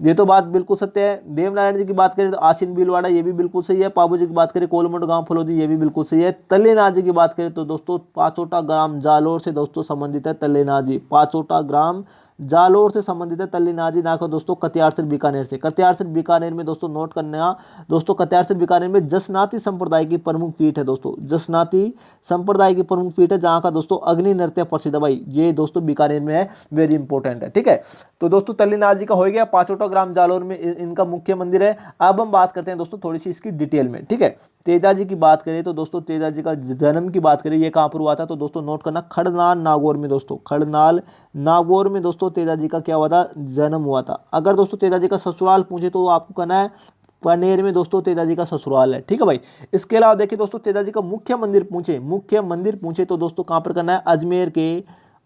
ये तो बात बिल्कुल सत्य है। देवनारायण जी की बात करें तो आसीन भीलवाड़ा, ये भी बिल्कुल सही है। पाबू जी की बात करें कोलमंड गांव फलोदी, ये भी बिल्कुल सही है। तल्लेनाथ जी की बात करें तो दोस्तों पाचोटा ग्राम जालोर से दोस्तों संबंधित है तल्लेनाथ जी, पाचोटा ग्राम जालोर से संबंधित है तल्लेनाथ जी, ना को दोस्तों कत्यारसर बीकानेर से। कत्यारसर बीकानेर में दोस्तों नोट करना दोस्तों, कत्यारसर बीकानेर में जसनाती संप्रदाय की प्रमुख पीठ है दोस्तों, जसनाती संप्रदाय की प्रमुख पीठ है, जहाँ का दोस्तों अग्नि नृत्य प्रसिद्ध है भाई, ये दोस्तों बीकानेर में है, वेरी इंपॉर्टेंट है। ठीक है, तो दोस्तों तल्लेनाथ जी का हो गया, पाचोटा ग्राम जालोर में इनका मुख्य मंदिर है। अब हम बात करते हैं दोस्तों थोड़ी सी इसकी डिटेल में। ठीक है, तेजा जी की बात करें तो दोस्तों तेजा जी का जन्म की बात करें, ये कहाँ पर हुआ था? तो दोस्तों नोट करना खड़नाल नागौर में दोस्तों, खड़नाल नागौर में दोस्तों तेजा जी का क्या हुआ था? जन्म हुआ था। अगर दोस्तों तेजा जी का ससुराल पूछे तो आपको कहना है पनेर में दोस्तों तेजा जी का ससुराल है। ठीक है भाई, इसके अलावा देखिए दोस्तों तेजा जी का मुख्य मंदिर पूछे तो दोस्तों कहाँ पर करना है?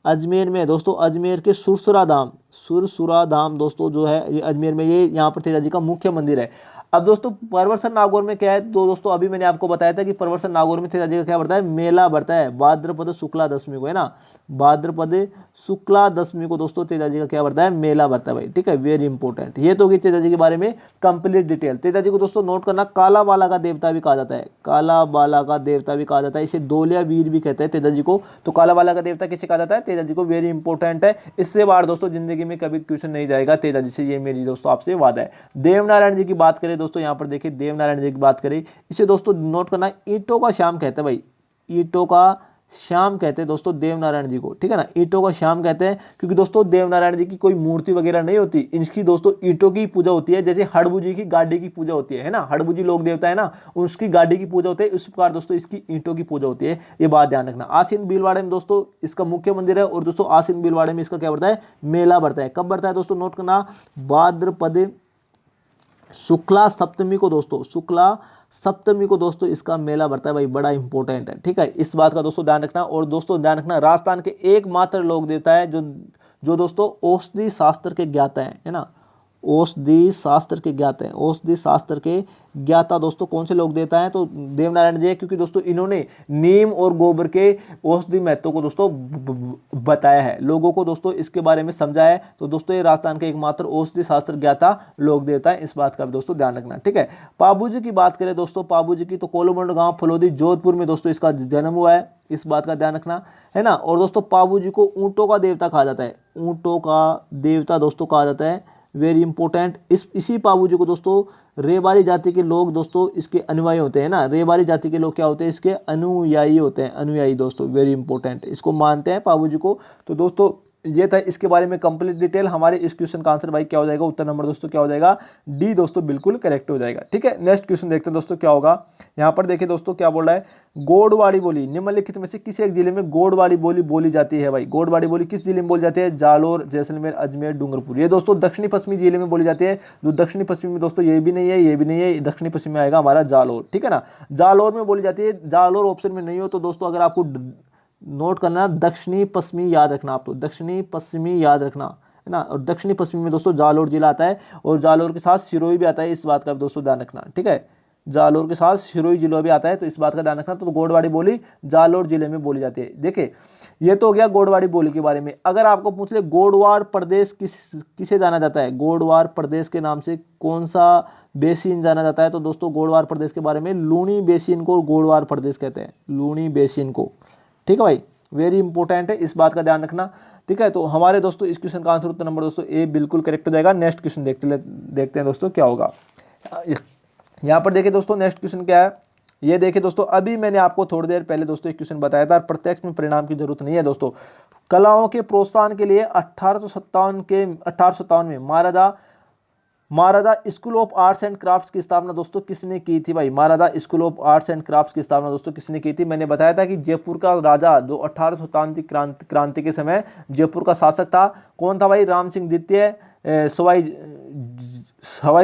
अजमेर में दोस्तों, अजमेर के सुरसुरा धाम दोस्तों जो है ये अजमेर में, ये यहाँ पर तेजा जी का मुख्य मंदिर है। अब दोस्तों परवरसन नागौर में क्या है? तो दोस्तों अभी मैंने आपको बताया था कि परवरसन नागौर में तेजा जी का क्या बढ़ता है? मेला बढ़ता है भाद्रपद शुक्ला दशमी को, है ना, भाद्रपद शुक्ला दशमी को दोस्तों तेजा जी का क्या बढ़ता है? मेला बढ़ता है भाई। ठीक है, वेरी इंपॉर्टेंट। ये तो होगी तेजा जी के बारे में कंप्लीट डिटेल। तेजा जी को दोस्तों नोट करना काला बाला का देवता भी कहा जाता है, काला बाला का देवता भी कहा जाता है, इसे दोलिया वीर भी कहते हैं तेजा जी को। तो काला बाला का देवता किसे कहा जाता है? तेजा जी को, वेरी इंपॉर्टेंट है। इससे बाहर दोस्तों जिंदगी में कभी क्वेश्चन नहीं जाएगा तेजा जी से, ये मेरी दोस्तों आपसे वादा है। देवनारायण जी की बात करें दोस्तों, यहाँ पर देखिए देवनारायण जी की बात करें, इसे दोस्तों नोट करना ईंटों का श्याम कहते हैं भाई, ईंटों का श्याम कहते हैं दोस्तों देवनारायण जी को। ठीक है ना, ईंटों का श्याम कहते हैं क्योंकि दोस्तों देवनारायण जी की कोई मूर्ति वगैरह नहीं होती, इनकी दोस्तों ईंटों की पूजा होती है। जैसे हड़बू जी की गाड़ी की पूजा होती है ना, हड़बू जी लोक देवता है ना, उसकी गाड़ी की पूजा होती है, इस प्रकार दोस्तों इसकी ईंटों की पूजा होती है, ये बात ध्यान रखना। आसीन भीलवाड़े में दोस्तों इसका मुख्य मंदिर है और दोस्तों आसीन भीलवाड़े में इसका क्या बढ़ता है? मेला बढ़ता है। कब बढ़ता है दोस्तों? नोट करना भाद्रपद शुक्ला सप्तमी को दोस्तों, शुक्ला सप्तमी को दोस्तों इसका मेला बढ़ता है भाई, बड़ा इंपॉर्टेंट है। ठीक है, इस बात का दोस्तों ध्यान रखना। और दोस्तों ध्यान रखना राजस्थान के एकमात्र लोक देवता है जो दोस्तों औषधि शास्त्र के ज्ञाता है ना, औषधि शास्त्र के ज्ञाता हैं, औषधि शास्त्र के ज्ञाता दोस्तों कौन से लोग देता है, तो देवनारायण जी है, क्योंकि दोस्तों इन्होंने नीम और गोबर के औषधि महत्व को दोस्तों बताया है, लोगों को दोस्तों इसके बारे में समझाया है। तो दोस्तों ये राजस्थान के एकमात्र औषधि शास्त्र ज्ञाता लोक देवता है, इस बात का भी दोस्तों ध्यान रखना। ठीक है, पाबू जी की बात करें दोस्तों, पाबू जी की तो कोलोमंड गांव फलोदी जोधपुर में दोस्तों इसका जन्म हुआ है, इस बात का ध्यान रखना है ना। और दोस्तों पाबू जी को ऊंटों का देवता कहा जाता है, ऊंटों का देवता दोस्तों कहा जाता है, वेरी इंपॉर्टेंट। इसी पाबू जी को दोस्तों रेवाड़ी जाति के लोग दोस्तों इसके अनुयायी होते हैं ना, रेवाड़ी जाति के लोग क्या होते हैं, इसके अनुयायी होते हैं, अनुयायी दोस्तों वेरी इंपॉर्टेंट, इसको मानते हैं पाबू जी को। तो दोस्तों ये था इसके बारे में कंप्लीट डिटेल। हमारे इस क्वेश्चन का आंसर भाई क्या हो जाएगा, उत्तर नंबर दोस्तों क्या हो जाएगा, डी दोस्तों बिल्कुल करेक्ट हो जाएगा। ठीक है, नेक्स्ट क्वेश्चन देखते हैं दोस्तों क्या होगा। यहाँ पर देखिए दोस्तों क्या बोल रहा है, गोडवाड़ी बोली निम्नलिखित में से किसी एक जिले में गोडवाड़ी बोली बोली जाती है। भाई गोडवाड़ी बोली किस जिले में बोली जाती है, जालोर, जैसलमेर, अजमेर, डूंगरपुर। ये दोस्तों दक्षिणी पश्चिमी जिले में बोली जाती है। जो दक्षिणी पश्चिमी में दोस्तों ये भी नहीं है, ये भी नहीं है, दक्षिणी पश्चिम में आएगा हमारा जालोर। ठीक है ना, जालोर में बोली जाती है। जालोर ऑप्शन में नहीं हो तो दोस्तों अगर आपको नोट करना, दक्षिणी पश्चिमी याद रखना, आप तो दक्षिणी पश्चिमी याद रखना है ना। और दक्षिणी पश्चिमी में दोस्तों जालोर जिला आता है, और जालोर के साथ सिरोही भी आता है, इस बात का दोस्तों ध्यान रखना। ठीक है, जालोर के साथ सिरोही जिला भी आता है, तो इस बात का ध्यान रखना। तो गोडवाड़ी बोली जालोर जिले में बोली जाती है। देखिए ये तो हो गया गोडवाड़ी बोली के बारे में। अगर आपको पूछ ले गोडवाड़ प्रदेश किसे जाना जाता है, गोडवाड़ प्रदेश के नाम से कौन सा बेसिन जाना जाता है, तो दोस्तों गोडवाड़ प्रदेश के बारे में लूणी बेसिन को गोडवाड़ प्रदेश कहते हैं, लूणी बेसिन को। ठीक है भाई, वेरी इंपॉर्टेंट है, इस बात का ध्यान रखना। ठीक है, तो हमारे दोस्तों इस क्वेश्चन का आंसर उत्तर नंबर दोस्तों ए बिल्कुल करेक्ट हो जाएगा। नेक्स्ट क्वेश्चन देखते हैं दोस्तों क्या होगा। यहाँ पर देखिए दोस्तों नेक्स्ट क्वेश्चन क्या है, ये देखिए दोस्तों अभी मैंने आपको थोड़ी देर पहले दोस्तों एक क्वेश्चन बताया था, प्रत्यक्ष में परिणाम की जरूरत नहीं है दोस्तों। कलाओं के प्रोत्साहन के लिए 1857 में Maharaja School of Arts and Crafts की स्थापना दोस्तों किसने की थी। भाई Maharaja School of Arts and Crafts की स्थापना दोस्तों किसने की थी। मैंने बताया था कि जयपुर का राजा जो 1857 क्रांति के समय जयपुर का शासक था, कौन था भाई, राम सिंह द्वितीय, सवाई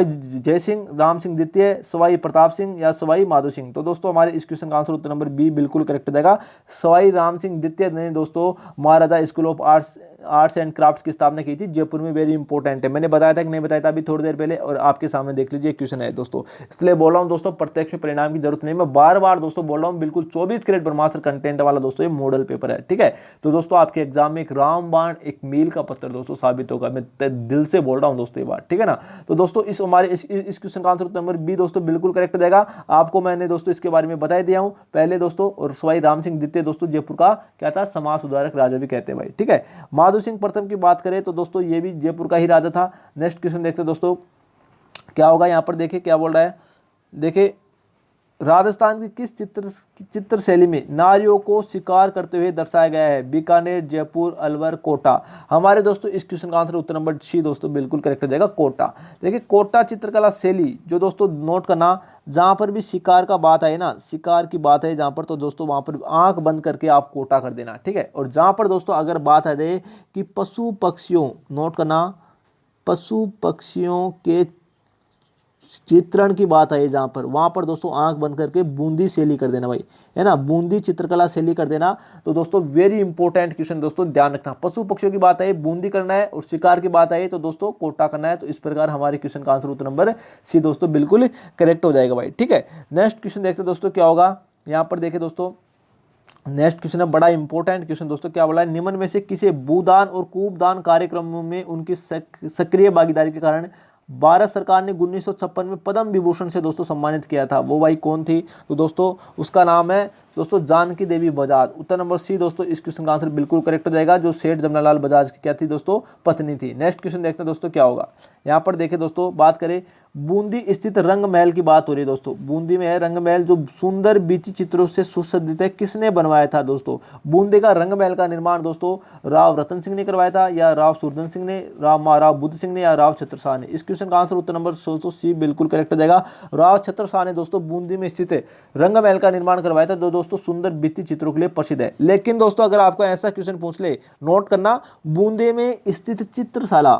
जय सिंह, राम सिंह द्वितीय, सवाई प्रताप सिंह या सवाई माधो सिंह। तो दोस्तों हमारे इस क्वेश्चन का आंसर उत्तर नंबर बी बिल्कुल करेक्ट हो जाएगा। सवाई राम सिंह द्वितीय ने दोस्तों Maharaja School of Arts and Crafts की स्थापना की थी जयपुर में, वेरी इंपॉर्टेंट है। मैंने बताया था कि नहीं बताया था अभी थोड़ी देर पहले, और आपके सामने देख लीजिए क्वेश्चन है दोस्तों। इसलिए बोल रहा हूँ दोस्तों प्रत्यक्ष परिणाम की जरूरत नहीं, मैं बार बार दोस्तों बोल रहा हूँ, बिल्कुल 24 कैरेट ब्रह्मास्त्र कंटेंट वाला दोस्तों ये मॉडल पेपर है। ठीक है, तो दोस्तों आपके एग्जाम में एक रामबाण एक मील का पत्थर दोस्तों साबित होगा, मैं दिल से बोल रहा हूँ दोस्तों ये बात। ठीक है ना, तो दोस्तों इस हमारे इस क्वेश्चन का आंसर उत्तर नंबर बी दोस्तों बिल्कुल करेक्ट हो जाएगा। आपको मैंने दोस्तों इसके बारे में बता दिया हूं पहले दोस्तों। और सवाई राम सिंह द्वितीय दोस्तों जयपुर का क्या था, समाज सुधारक राजा भी कहते हैं भाई। ठीक है, माधो सिंह प्रथम की बात करें तो दोस्तों ये भी जयपुर का ही राजा था। नेक्स्ट क्वेश्चन देखते हैं दोस्तों क्या होगा। यहाँ पर देखिए क्या बोल रहा है, देखिए राजस्थान की किस चित्र शैली में नारियों को शिकार करते हुए दर्शाया गया है, बीकानेर, जयपुर, अलवर, कोटा। हमारे दोस्तों इस क्वेश्चन का आंसर उत्तर नंबर सी दोस्तों बिल्कुल करेक्ट हो जाएगा, कोटा। देखिए कोटा चित्रकला शैली जो दोस्तों नोट करना, जहां पर भी शिकार का बात है ना, शिकार की बात है जहां पर, तो दोस्तों वहां पर आंख बंद करके आप कोटा कर देना। ठीक है, और जहां पर दोस्तों अगर बात आ जाए कि पशु पक्षियों, नोट करना, पशु पक्षियों के चित्रण की बात है जहां पर, वहां पर दोस्तों आंख बंद करके बूंदी शैली कर देना भाई, है ना, बूंदी चित्रकला शैली कर देना। तो दोस्तों वेरी इंपॉर्टेंट क्वेश्चन दोस्तों ध्यान रखना, पशु पक्षियों की बात है बूंदी करना है, और शिकार की बात है तो दोस्तों कोटा करना है। तो इस प्रकार हमारे क्वेश्चन का आंसर उत्तर नंबर सी दोस्तों बिल्कुल करेक्ट हो जाएगा भाई। ठीक है, नेक्स्ट क्वेश्चन देखते दोस्तों क्या होगा। यहाँ पर देखिए दोस्तों नेक्स्ट क्वेश्चन है बड़ा इंपॉर्टेंट क्वेश्चन दोस्तों, क्या बोला है, निम्न में से किसे भूदान और कूपदान कार्यक्रमों में उनकी सक्रिय भागीदारी के कारण भारत सरकार ने 1956 में पद्म विभूषण से दोस्तों सम्मानित किया था, वो भाई कौन थी, तो दोस्तों उसका नाम है दोस्तों जानकी देवी बजाज। उत्तर नंबर सी दोस्तों इस क्वेश्चन का आंसर बिल्कुल करेक्ट हो जाएगा, जो सेठ जमनालाल बजाज की क्या थी दोस्तों, पत्नी थी। नेक्स्ट क्वेश्चन देखते हैं दोस्तों क्या होगा। यहाँ पर देखिए दोस्तों बात करें बूंदी स्थित रंग महल की बात हो रही है दोस्तों, बूंदी में है रंग महल जो सुंदर बीती चित्रों से सुसज्जित है, किसने बनवाया था दोस्तों। बूंदी का रंग महल का निर्माण दोस्तों राव रतन सिंह ने करवाया था, या राव सुरजन सिंह ने, राव बुद्ध सिंह ने, या राव छत्रसाल ने। इस क्वेश्चन का आंसर उत्तर नंबर दोस्तों सी बिल्कुल करेक्ट हो जाएगा, राव छत्रसाल ने दोस्तों बूंदी में स्थित रंग महल का निर्माण करवाया था, जो दोस्तों सुंदर भित्ति चित्रों के लिए प्रसिद्ध है। लेकिन दोस्तों अगर आपको ऐसा क्वेश्चन पूछ ले, नोट करना, बूंदी में स्थित चित्रशाला,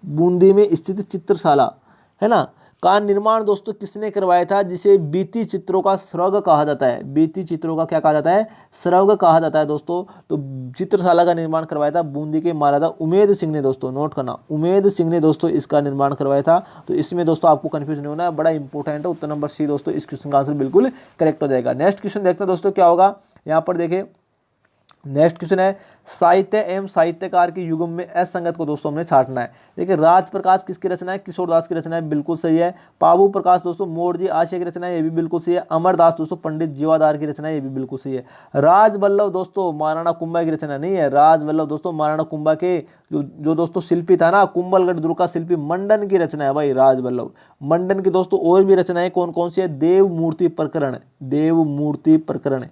बूंदी में स्थित चित्रशाला है ना, का निर्माण दोस्तों किसने करवाया था, जिसे भित्ति चित्रों का स्वर्ग कहा जाता है। भित्ति चित्रों का क्या कहा जाता है, स्वर्ग कहा जाता है दोस्तों। तो चित्रशाला का निर्माण करवाया था बूंदी के महाराजा उमेद सिंह ने दोस्तों, नोट करना, उमेद सिंह ने दोस्तों इसका निर्माण करवाया था। तो इसमें दोस्तों आपको कंफ्यूज नहीं होना है, बड़ा इंपॉर्टेंट है। उत्तर नंबर सी दोस्तों इस क्वेश्चन का आंसर बिल्कुल करेक्ट हो जाएगा। नेक्स्ट क्वेश्चन देखते हैं दोस्तों क्या होगा, यहाँ पर देखिए नेक्स्ट क्वेश्चन है, साहित्य एवं साहित्यकार के युगम में असंगत को दोस्तों हमने छांटना है। देखिए राज प्रकाश किसकी रचना है, किशोरदास की रचना है, बिल्कुल सही है। पाबू प्रकाश दोस्तों मोरजी आशय की रचना है, ये भी बिल्कुल सही है। अमरदास दोस्तों पंडित जीवादार की रचना है, ये भी बिल्कुल सही है। राज वल्लभ दोस्तों महाराणा कुंभा की रचना नहीं है, राज वल्लभ दोस्तों महाराणा कुंभा के जो दोस्तों शिल्पी था ना, कुंभलगढ़ दुर्ग का शिल्पी मंडन की रचना है भाई, राज वल्लभ। मंडन की दोस्तों और भी रचनाएं कौन कौन सी है, देव मूर्ति प्रकरण, देव मूर्ति प्रकरण,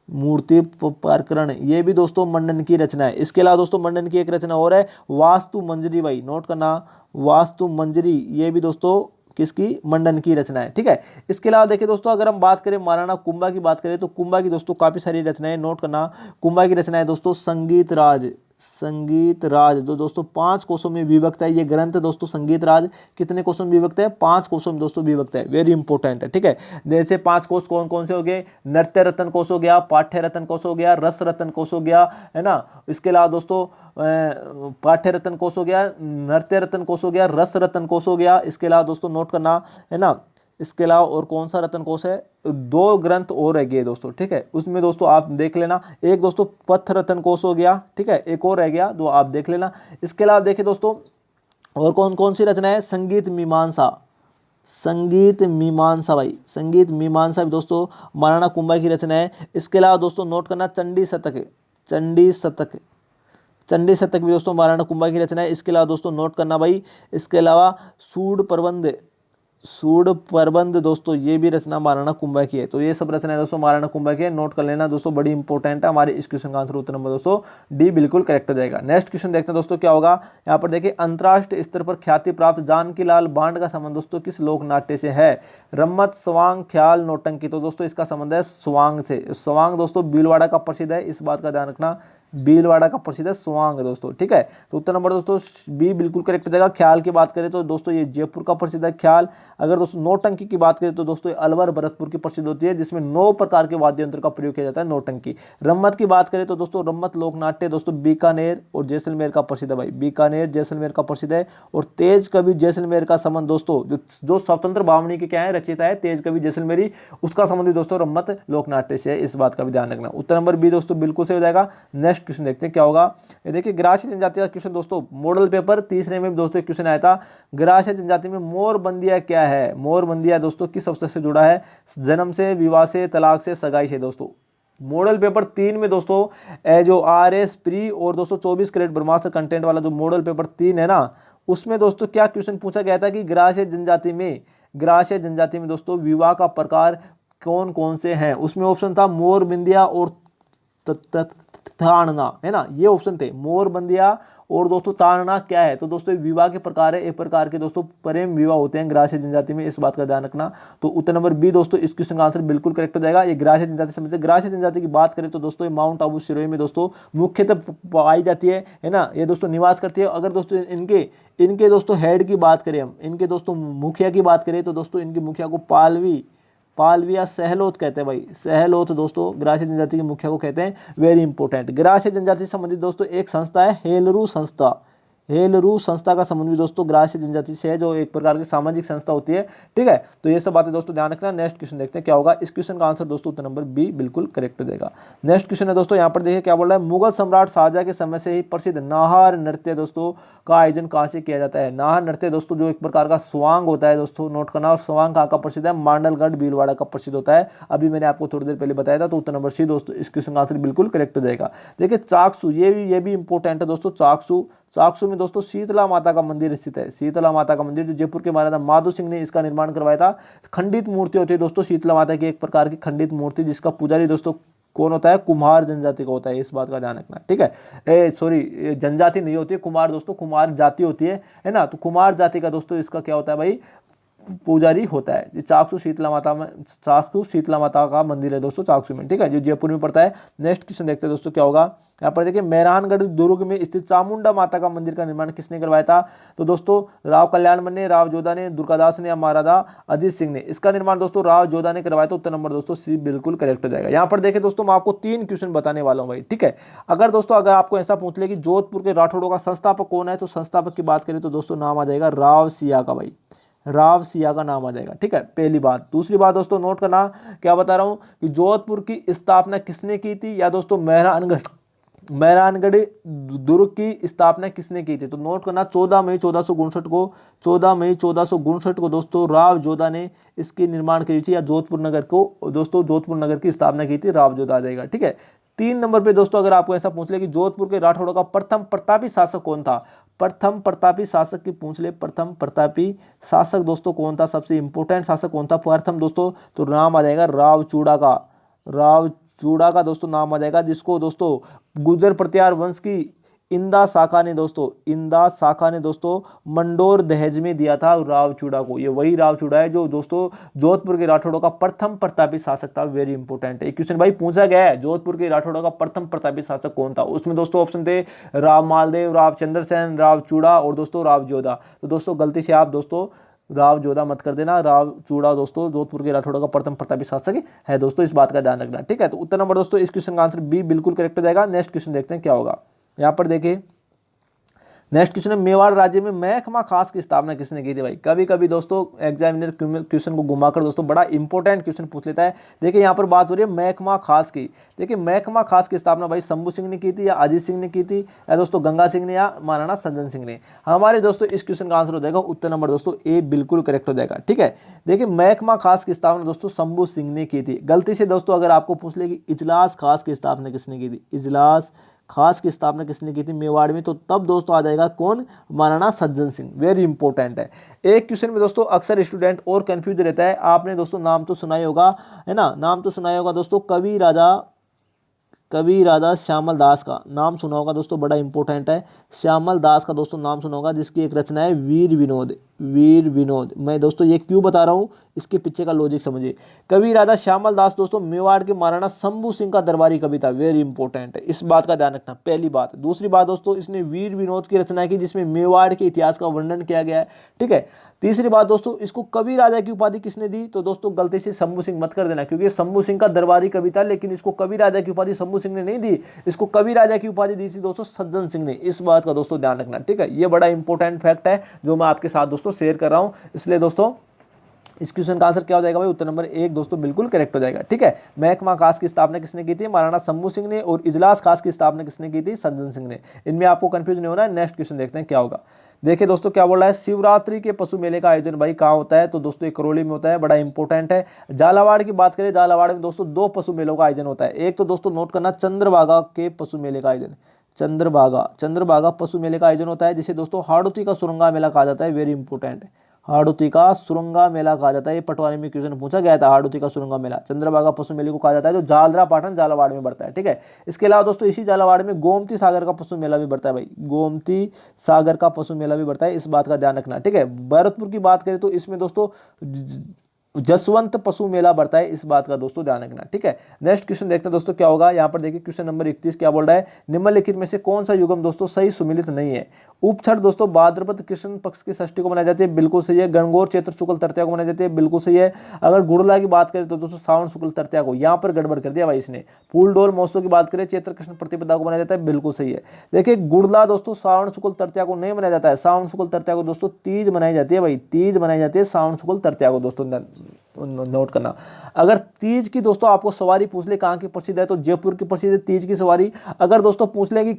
मूर्ति प्रकरण, ये भी दोस्तों मंडन की रचना है। इसके अलावा दोस्तों मंडन की एक रचना और है वास्तु मंजरी, भाई नोट करना, वास्तु मंजरी, ये भी दोस्तों किसकी, मंडन की रचना है, ठीक है। इसके अलावा देखिए दोस्तों अगर हम बात करें महाराणा कुंभा की बात करें तो कुंभा की दोस्तों काफी सारी रचनाएं, नोट करना, कुंभा की रचना है दोस्तों संगीत राज, संगीत राज जो दोस्तों 5 कोशों में विभक्त है। ये ग्रंथ दोस्तों संगीत राज कितने कोशों में विभक्त है, 5 कोशों में दोस्तों विभक्त है, वेरी इंपॉर्टेंट है, ठीक है। जैसे 5 कोश कौन कौन से हो गए, नृत्य रत्न कोश हो गया, पाठ्य रत्न कोश हो गया, रस रत्न कोश हो गया, है ना। इसके अलावा दोस्तों पाठ्य रत्न कोश हो गया, नृत्य रत्न कोश हो गया, रस रत्न कोश हो गया। इसके अलावा दोस्तों नोट करना, है ना, इसके अलावा और कौन सा रत्न कोश है, 2 ग्रंथ और रह गए दोस्तों, ठीक है। उसमें दोस्तों आप देख लेना, एक दोस्तों पथ रत्न कोश हो गया, ठीक है, एक और रह गया, तो आप देख लेना। इसके अलावा देखिए दोस्तों और कौन कौन सी रचना है, संगीत मीमांसा, संगीत मीमांसा भाई, संगीत मीमांसा भी दोस्तों महाराणा कुंभा की रचना है। इसके अलावा दोस्तों नोट करना चंडी शतक, चंडी शतक, चंडी शतक भी दोस्तों महाराणा कुंभा की रचना है। इसके अलावा दोस्तों नोट करना भाई, इसके अलावा सूड प्रबंध, सूड प्रबंध दोस्तों ये भी रचना महाराणा कुंभा की है। तो ये सब रचना दोस्तों महाराणा कुंभा की है, नोट कर लेना दोस्तों, बड़ी इंपॉर्टेंट है। हमारे इस क्वेश्चन का आंसर उत्तर नंबर दोस्तों डी बिल्कुल करेक्ट हो जाएगा। नेक्स्ट क्वेश्चन देखते हैं दोस्तों क्या होगा, यहाँ पर देखिए अंतर्राष्ट्रीय स्तर पर ख्याति प्राप्त जानकी लाल बांड का संबंध दोस्तों किस लोक नाट्य से है, रम्मत, स्वांग, ख्याल, नौटंकी। तो दोस्तों इसका संबंध है स्वांग से। स्वांग दोस्तों भीलवाड़ा का प्रसिद्ध है, इस बात का ध्यान रखना, भीलवाड़ा का प्रसिद्ध है स्वांग दोस्तों, ठीक है। तो उत्तर नंबर दोस्तों बी बिल्कुल करेक्ट हो जाएगा। ख्याल की बात करें तो दोस्तों ये जयपुर का प्रसिद्ध है ख्याल। अगर दोस्तों नौटंकी की बात करें तो दोस्तों अलवर भरतपुर की प्रसिद्ध होती है, जिसमें 9 प्रकार के वाद्य यंत्र का प्रयोग किया जाता है, नौटंकी। रम्मत की बात करें तो दोस्तों रम्मत लोकनाट्य दोस्तों बीकानेर और जैसलमेर का प्रसिद्ध है भाई, बीकानेर जैसलमेर का प्रसिद्ध है। और तेज कवि जैसलमेर का संबंध दोस्तों जो स्वतंत्र भावनी के क्या है रचयिता है तेज कवि जैसलमेरी, उसका संबंध दोस्तों रम्मत लोकनाट्य से है, इस बात का भी ध्यान रखना। उत्तर नंबर बी दोस्तों बिल्कुल सही हो जाएगा। नेक्स्ट क्वेश्चन देखते हैं क्या होगा, ये देखिए ग्रासीय जनजाति का क्वेश्चन दोस्तों मॉडल पेपर तीसरे में दोस्तों क्वेश्चन आया था, ग्रासीय जनजाति में मोरबंदिया क्या है। मोरबंदिया दोस्तों किस अवसर से जुड़ा है, जन्म से, विवाह से, तलाक से, सगाई से। दोस्तों मॉडल पेपर 3 में दोस्तों जो RS प्री और दोस्तों 24 कैरेट ब्रह्मास्त्र कंटेंट वाला जो मॉडल पेपर 3 है ना, उसमें दोस्तों क्या क्वेश्चन पूछा गया था कि ग्रासीय जनजाति में दोस्तों विवाह का प्रकार कौन कौन से हैं। उसमें ऑप्शन था मोरबंदिया और ताड़ना, है ना, ये ऑप्शन थे। मोरबंदिया और दोस्तों ताड़ना क्या है, तो दोस्तों विवाह के प्रकार है, एक प्रकार के दोस्तों प्रेम विवाह होते हैं ग्रासीय जनजाति में, इस बात का ध्यान रखना। तो उत्तर नंबर बी दोस्तों इस क्वेश्चन का आंसर बिल्कुल करेक्ट हो जाएगा। ये ग्रासीय जनजाति समझते। ग्रासीय जनजाति की बात करें तो दोस्तों माउंट आबू सिरोही में दोस्तों मुख्यतः पाई जाती है ना, ये दोस्तों निवास करती है। अगर दोस्तों इनके दोस्तों हेड की बात करें, हम इनके दोस्तों मुखिया की बात करें तो दोस्तों इनके मुखिया को पालवी या सहलोत कहते हैं भाई, सहलोत दोस्तों ग्रासीय जनजाति के मुखिया को कहते हैं, वेरी इंपॉर्टेंट। ग्रासीय जनजाति से संबंधित दोस्तों एक संस्था है हेलरू संस्था, हेलरू संस्था का संबंध भी दोस्तों ग्रासीय जनजाति से है, जो एक प्रकार की सामाजिक संस्था होती है, ठीक है। तो ये सब बातें दोस्तों ध्यान रखना। नेक्स्ट क्वेश्चन देखते हैं क्या होगा, इस क्वेश्चन का आंसर दोस्तों उत्तर नंबर बी बिल्कुल करेक्ट हो जाएगा। नेक्स्ट क्वेश्चन है दोस्तों यहाँ पर देखिए क्या बोल रहा है, मुगल सम्राट शाहजहां के समय से ही प्रसिद्ध नाहर नृत्य दोस्तों का आयोजन कहाँ से किया जाता है। नाहर नृत्य दोस्तों जो एक प्रकार का स्वांग होता है दोस्तों, नोट करना। और स्वांग कहाँ का प्रसिद्ध है, मांडलगढ़ भीलवाड़ा का प्रसिद्ध होता है, अभी मैंने आपको थोड़ी देर पहले बताया था। तो उत्तर नंबर सी दोस्तों इस क्वेश्चन का आंसर बिल्कुल करेक्ट हो जाएगा। देखिए चाकसू, ये भी इंपॉर्टेंट है दोस्तों। चाकसू में दोस्तों शीतला माता का मंदिर स्थित है, शीतला माता का मंदिर जो जयपुर के महाराजा माधो सिंह ने इसका निर्माण करवाया था। खंडित मूर्ति होती है दोस्तों शीतला माता की, एक प्रकार की खंडित मूर्ति, जिसका पुजारी दोस्तों कौन होता है, कुम्हार जनजाति का होता है, इस बात का ध्यान रखना, ठीक है। सॉरी जनजाति नहीं होती है, कुमार दोस्तों, कुमार जाति होती है ना। तो कुमार जाति का दोस्तों इसका क्या होता है भाई, पुजारी होता है। ये चाकसू शीतला माता का मंदिर है दोस्तों चाकसू में, ठीक है, जो जयपुर में पड़ता है। नेक्स्ट क्वेश्चन देखते हैं दोस्तों क्या होगा। यहाँ पर देखिए मेहरानगढ़ दुर्ग में स्थित चामुंडा माता का मंदिर का निर्माण किसने करवाया था? तो दोस्तों राव कल्याणमल ने, राव जोधा ने, दुर्गादास ने या महाराजा अजीत सिंह ने? इसका निर्माण दोस्तों राव जोधा ने करवाया था। उत्तर नंबर दोस्तों सी बिल्कुल करेक्ट हो जाएगा। यहाँ पर देखें दोस्तों मैं आपको 3 क्वेश्चन बताने वाला हूँ भाई, ठीक है। अगर दोस्तों अगर आपको ऐसा पूछ ले कि जोधपुर के राठौड़ों का संस्थापक कौन है, तो संस्थापक की बात करें तो दोस्तों नाम आ जाएगा राव सिया का भाई, राव सिया का नाम आ जाएगा, ठीक है, पहली बात। दूसरी बात दोस्तों नोट करना, क्या बता रहा हूं कि जोधपुर की स्थापना किसने की थी, या दोस्तों मेहरानगढ़ दुर्ग की स्थापना किसने की थी? तो नोट करना 14 मई 1459 को दोस्तों राव जोधा ने इसकी निर्माण करी थी, या जोधपुर नगर को दोस्तों जोधपुर नगर की स्थापना की थी राव जोधा आ जाएगा, ठीक है। 3 नंबर पे दोस्तों अगर आपको ऐसा पूछ ले कि जोधपुर के राठौड़ों का प्रथम प्रतापी शासक कौन था? प्रथम प्रतापी शासक की पूछ ले, प्रथम प्रतापी शासक दोस्तों कौन था, सबसे इंपॉर्टेंट शासक कौन था प्रथम दोस्तों? तो नाम आ जाएगा राव चूड़ा का दोस्तों नाम आ जाएगा, जिसको दोस्तों गुर्जर प्रतिहार वंश की इंदा शाखा ने दोस्तों मंडोर दहेज में दिया था राव चूड़ा को। ये वही राव चूड़ा है जो दोस्तों जोधपुर के राठौड़ों का प्रथम प्रतापी शासक था। वेरी इंपॉर्टेंट है क्वेश्चन भाई, पूछा गया है जोधपुर के राठौड़ों का प्रथम प्रतापी शासक कौन था। उसमें दोस्तों ऑप्शन थे राव मालदेव, राव चंद्रसेन, राव चूड़ा और दोस्तों राव जोधा। तो दोस्तों गलती से आप दोस्तों राव जोधा मत कर देना, राव चूड़ा दोस्तों जोधपुर के राठौड़ों का प्रथम प्रतापी शासक है दोस्तों, इस बात का ध्यान रखना, ठीक है। तो उत्तर नंबर दोस्तों इस क्वेश्चन का आंसर बी बिल्कुल करेक्ट हो जाएगा। नेक्स्ट क्वेश्चन देखते हैं क्या होगा। यहाँ पर देखिए नेक्स्ट क्वेश्चन है मेवाड़ राज्य में महकमा खास की स्थापना किसने की थी भाई? कभी कभी दोस्तों एग्जामिनर क्वेश्चन को घुमाकर दोस्तों बड़ा इंपॉर्टेंट क्वेश्चन पूछ लेता है। देखिए यहाँ पर बात हो रही है महकमा खास की। देखिए महकमा खास की स्थापना भाई शंभू सिंह ने की थी, या अजीत सिंह ने की थी, या दोस्तों गंगा सिंह ने, या महाराणा सज्जन सिंह ने? हमारे दोस्तों इस क्वेश्चन का आंसर हो जाएगा उत्तर नंबर दोस्तों ए बिल्कुल करेक्ट हो जाएगा, ठीक है। देखिए महकमा खास की स्थापना दोस्तों शंभू सिंह ने की थी। गलती से दोस्तों अगर आपको पूछ ले कि इजलास खास की स्थापना किसने की थी, इजलास खास की स्थापना किसने की थी मेवाड़ में, तो तब दोस्तों आ जाएगा कौन? महाराणा सज्जन सिंह। वेरी इंपॉर्टेंट है। एक क्वेश्चन में दोस्तों अक्सर स्टूडेंट और कंफ्यूज रहता है। आपने दोस्तों नाम तो सुना ही होगा, है ना, नाम तो सुना ही होगा दोस्तों कवि राजा श्यामल दास का नाम सुना होगा दोस्तों, बड़ा इंपॉर्टेंट है। श्यामल दास का दोस्तों नाम सुना होगा, जिसकी एक रचना है वीर विनोद। मैं दोस्तों ये क्यों बता रहा हूँ, इसके पीछे का लॉजिक समझिए। कवि राजा श्यामल दास दोस्तों मेवाड़ के महाराणा शंभू सिंह का दरबारी कवि था। वेरी इंपॉर्टेंट है, इस बात का ध्यान रखना, पहली बात। दूसरी बात दोस्तों इसने वीर विनोद की रचना की, जिसमें मेवाड़ के इतिहास का वर्णन किया गया है, ठीक है। तीसरी बात दोस्तों इसको कवि राजा की उपाधि किसने दी? तो दोस्तों गलती से शंभू सिंह मत कर देना, क्योंकि शंभू सिंह का दरबारी कवि था, लेकिन इसको कवि राजा की उपाधि शंभू सिंह ने नहीं दी। इसको कवि राजा की उपाधि दी थी दोस्तों सज्जन सिंह ने। इस बात का दोस्तों ध्यान रखना, ठीक है। ये बड़ा इंपॉर्टेंट फैक्ट है जो मैं आपके साथ दोस्तों शेयर कर रहा हूं। इसलिए दोस्तों इस क्वेश्चन का आंसर क्या हो जाएगा भाई? उत्तर नंबर 1 दोस्तों बिल्कुल करेक्ट हो जाएगा, ठीक है। महकमा खास की स्थापना किसने की थी? महाराणा शंभू सिंह ने। और इजलास खास की स्थापना किसने की थी? सज्जन सिंह ने। इनमें आपको कंफ्यूज नहीं होना है। नेक्स्ट क्वेश्चन देखते हैं क्या होगा। देखिए दोस्तों क्या बोल रहा है, शिवरात्रि के पशु मेले का आयोजन भाई कहाँ होता है? तो दोस्तों ये करौली में होता है, बड़ा इंपॉर्टेंट है। झालावाड़ की बात करें, झालावाड़ में दोस्तों 2 पशु मेलों का आयोजन होता है। एक तो दोस्तों नोट करना चंद्रभागा के पशु मेले का आयोजन, चंद्रभागा पशु मेले का आयोजन होता है, जिसे दोस्तों हाड़ौती का सुरंगा मेला कहा जाता है। वेरी इंपॉर्टेंट है, हाड़ौती का सुरंगा मेला कहा जाता है। ये पटवारी में क्वेश्चन पूछा गया था। हाड़ौती का सुरंगा मेला चंद्रभागा पशु मेले को कहा जाता है, जो झालरा पाटन झालावाड़ में बढ़ता है, ठीक है। इसके अलावा दोस्तों इसी झालावाड़ में गोमती सागर का पशु मेला भी बढ़ता है भाई, गोमती सागर का पशु मेला भी बढ़ता है। इस बात का ध्यान रखना, ठीक है। भरतपुर की बात करें तो इसमें दोस्तों जसवंत पशु मेला बढ़ता है। इस बात का दोस्तों ध्यान रखना, ठीक है। नेक्स्ट क्वेश्चन देखते हैं दोस्तों क्या होगा। यहाँ पर देखिए क्वेश्चन नंबर 31 क्या बोल रहा है, निम्नलिखित में से कौन सा युग्म दोस्तों सही सुमिलित नहीं है? उपछड़ दोस्तों भाद्रपद कृष्ण पक्ष की षष्ठी को मनाई जाती है, बिल्कुल सही है। गणगौर चैत्र शुक्ल तृतीया को मनाई जाती है, बिल्कुल सही है। अगर गुड़ला की बात करें तो दोस्तों श्रावण शुक्ल तृतीया को, यहाँ पर गड़बड़ कर दिया भाई इसने। फूल डोल महोत्सव की बात करें चैत्र कृष्ण प्रतिपदा को मनाया जाता है, बिल्कुल सही है। देखिए गुड़ला दोस्तों श्रावण शुक्ल तृतीया को नहीं मनाया जाता है। श्रावण शुक्ल तृतीया को दोस्तों तीज मनाई जाती है भाई, तीज मनाई जाती है श्रावण शुक्ल तृतीया को दोस्तों, नोट करना। अगर तीज की दोस्तों आपको सवारी पूछ ले कहाँ की प्रसिद्ध है, तो जयपुर की प्रसिद्ध है तीज की सवारी। अगर दोस्तों पूछ ले कि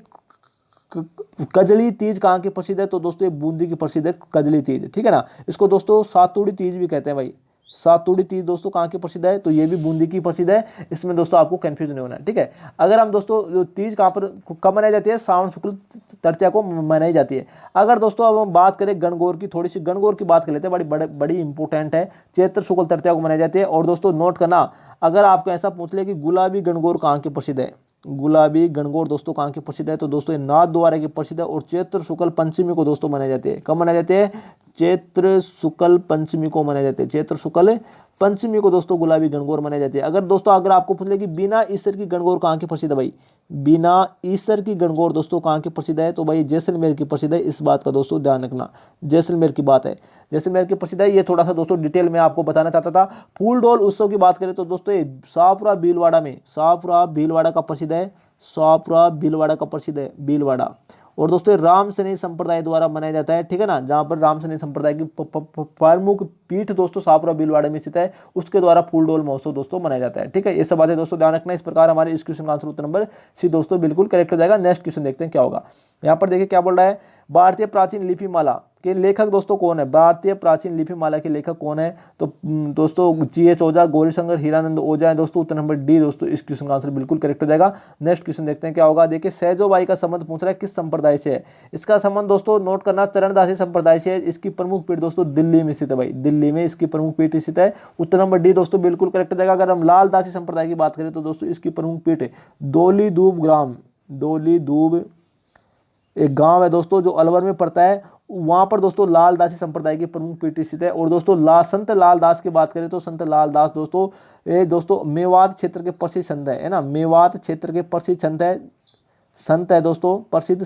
कजली तीज कहाँ की प्रसिद्ध है, तो दोस्तों ये बूंदी की प्रसिद्ध है कजली तीज, ठीक है ना। इसको दोस्तों सातुड़ी तीज भी कहते हैं भाई। सातुड़ी तीज दोस्तों कहाँ की प्रसिद्ध है, तो ये भी बूंदी की प्रसिद्ध है। इसमें दोस्तों आपको कंफ्यूज नहीं होना है, ठीक है। अगर हम दोस्तों जो तीज कहाँ पर कब मनाई जाती है, श्रावण शुक्ल तृतीया को मनाई जाती है। अगर दोस्तों अब हम बात करें गणगौर की, थोड़ी सी गणगौर की बात कर लेते हैं, बड़ी इंपॉर्टेंट है। चैत्र शुक्ल तृतीया को मनाई जाती है। और दोस्तों नोट करना, अगर आपको ऐसा पूछ ले कि गुलाबी गणगौर कहाँ की प्रसिद्ध है, गुलाबी गणगौर दोस्तों कहाँ की प्रसिद्ध है, तो दोस्तों ये नाथ द्वारा की प्रसिद्ध है और चैत्र शुक्ल पंचमी को दोस्तों मनाए जाते हैं। कब मनाए जाते हैं, चैत्र शुक्ल पंचमी को मनाए जाते हैं। चैत्र शुक्ल पंचमी को दोस्तों गुलाबी गणगौर मनाए जाते हैं। अगर आपको पूछ ले कि बिना ईसर की गणगौर कहाँ की प्रसिद्ध है भाई, बिना ईसर की गणगौर दोस्तों कहाँ की प्रसिद्ध है, तो भाई जैसलमेर की प्रसिद्ध है। इस बात का दोस्तों ध्यान रखना, जैसलमेर की बात है, जैसलमेर की प्रसिद्ध है। ये थोड़ा सा दोस्तों डिटेल में आपको बताना चाहता था। फूल डोल उत्सव की बात करें तो दोस्तों ये शाहपुरा भीलवाड़ा का प्रसिद्ध है, शाहपुरा भीलवाड़ा का प्रसिद्ध है, भीलवाड़ा। और दोस्तों ये राम सनेही संप्रदाय द्वारा मनाया जाता है, ठीक है ना, जहां पर राम सनेही संप्रदाय की प्रमुख पीठ दोस्तों शाहपुरा भीलवाड़ा में स्थित है, उसके द्वारा फूल डोल महोत्सव दोस्तों मनाया जाता है। ठीक है, ये सब बातें दोस्तों ध्यान रखना। इस प्रकार हमारे इस क्वेश्चन का आंसर उत्तर नंबर सी दोस्तों बिल्कुल करेक्ट हो जाएगा। नेक्स्ट क्वेश्चन देखते हैं क्या होगा। यहाँ पर देखिए क्या बोल रहा है, भारतीय प्राचीन लिपिमाला के लेखक दोस्तों कौन है, भारतीय प्राचीन लिपिमाला के लेखक कौन है, तो दोस्तों GH ओझा, गौरीशंकर हीरानंद ओझा है दोस्तों। उत्तर नंबर डी दोस्तों इस क्वेश्चन का आंसर बिल्कुल करेक्ट हो जाएगा। नेक्स्ट क्वेश्चन देखते हैं क्या होगा। देखिए सहजोबाई का संबंध पूछ रहा है किस संप्रदाय से है, इसका संबंध दोस्तों नोट करना चरणदासी संप्रदाय से है। इसकी प्रमुख पीठ दोस्तों दिल्ली में स्थित है भाई, दिल्ली में इसकी प्रमुख पीठ स्थित है। उत्तर नंबर डी दोस्तों बिल्कुल करेक्ट हो जाएगा। अगर हम लाल दासी संप्रदाय की बात करें तो दोस्तों इसकी प्रमुख पीठ है दोली दूब ग्राम, दोली दूब एक गांव है दोस्तों जो अलवर में पड़ता है, वहां पर दोस्तों लाल दासी संप्रदाय की प्रमुख पीठ स्थित है। और दोस्तों संत लाल दास की बात करें तो संत लाल दास दोस्तों ये दोस्तों मेवात क्षेत्र के प्रसिद्ध संत है ना, मेवात क्षेत्र के प्रसिद्ध संत है दोस्तों, प्रसिद्ध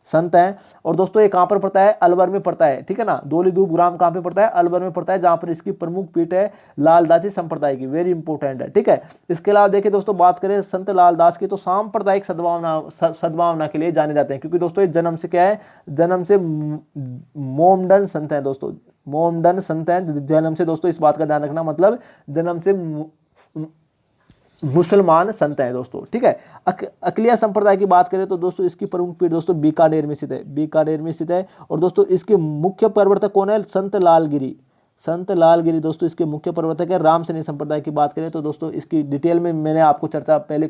संत है। और दोस्तों ये कहाँ पर पड़ता है, अलवर में पड़ता है, ठीक है ना। दोलीदूब ग्राम कहाँ पे पड़ता है, अलवर में पड़ता है, जहाँ पर इसकी प्रमुख पीठ है लालदासी संप्रदाय की, वेरी इंपॉर्टेंट है। ठीक है, इसके अलावा देखिए दोस्तों बात करें संत लालदास की तो सांप्रदायिक सद्भावना के लिए जाने जाते हैं, क्योंकि दोस्तों ये जन्म से क्या है, जन्म से मोमडन संत है दोस्तों, मोमडन संत है जन्म से दोस्तों। इस बात का ध्यान रखना, मतलब जन्म से मुसलमान संत है दोस्तों। ठीक है, अकलिया संप्रदाय की बात करें तो दोस्तों इसकी प्रमुख पीठ दोस्तों बीकानेर में स्थित है, बीकानेर में स्थित है। और दोस्तों इसके मुख्य प्रवर्तक कौन है, संत लालगिरी, संत लालगिरी दोस्तों इसके मुख्य प्रवर्तक है। राम सनेही संप्रदाय की बात करें तो दोस्तों इसकी डिटेल में मैंने आपको चर्चा पहले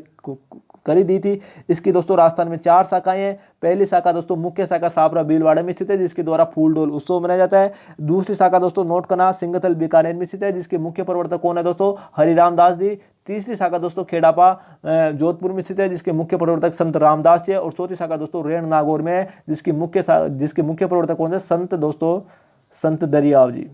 करी दी थी। इसकी दोस्तों राजस्थान में 4 शाखाएं हैं। पहली शाखा दोस्तों मुख्य शाखा शाहपुरा भीलवाड़ा में स्थित है, जिसके द्वारा फूल डोल उत्सव मनाया जाता है। दूसरी शाखा दोस्तों नोट करना सिंगथल बीकानेर में स्थित है, जिसके मुख्य प्रवर्तक कौन है दोस्तों, हरिराम दास जी। तीसरी शाखा दोस्तों खेड़ापा जोधपुर में स्थित है, जिसके मुख्य प्रवर्तक संत रामदास जी है। और चौथी शाखा दोस्तों रेण नागौर में है, जिसके मुख्य प्रवर्तक कौन है, संत दोस्तों संत दरियाव जी,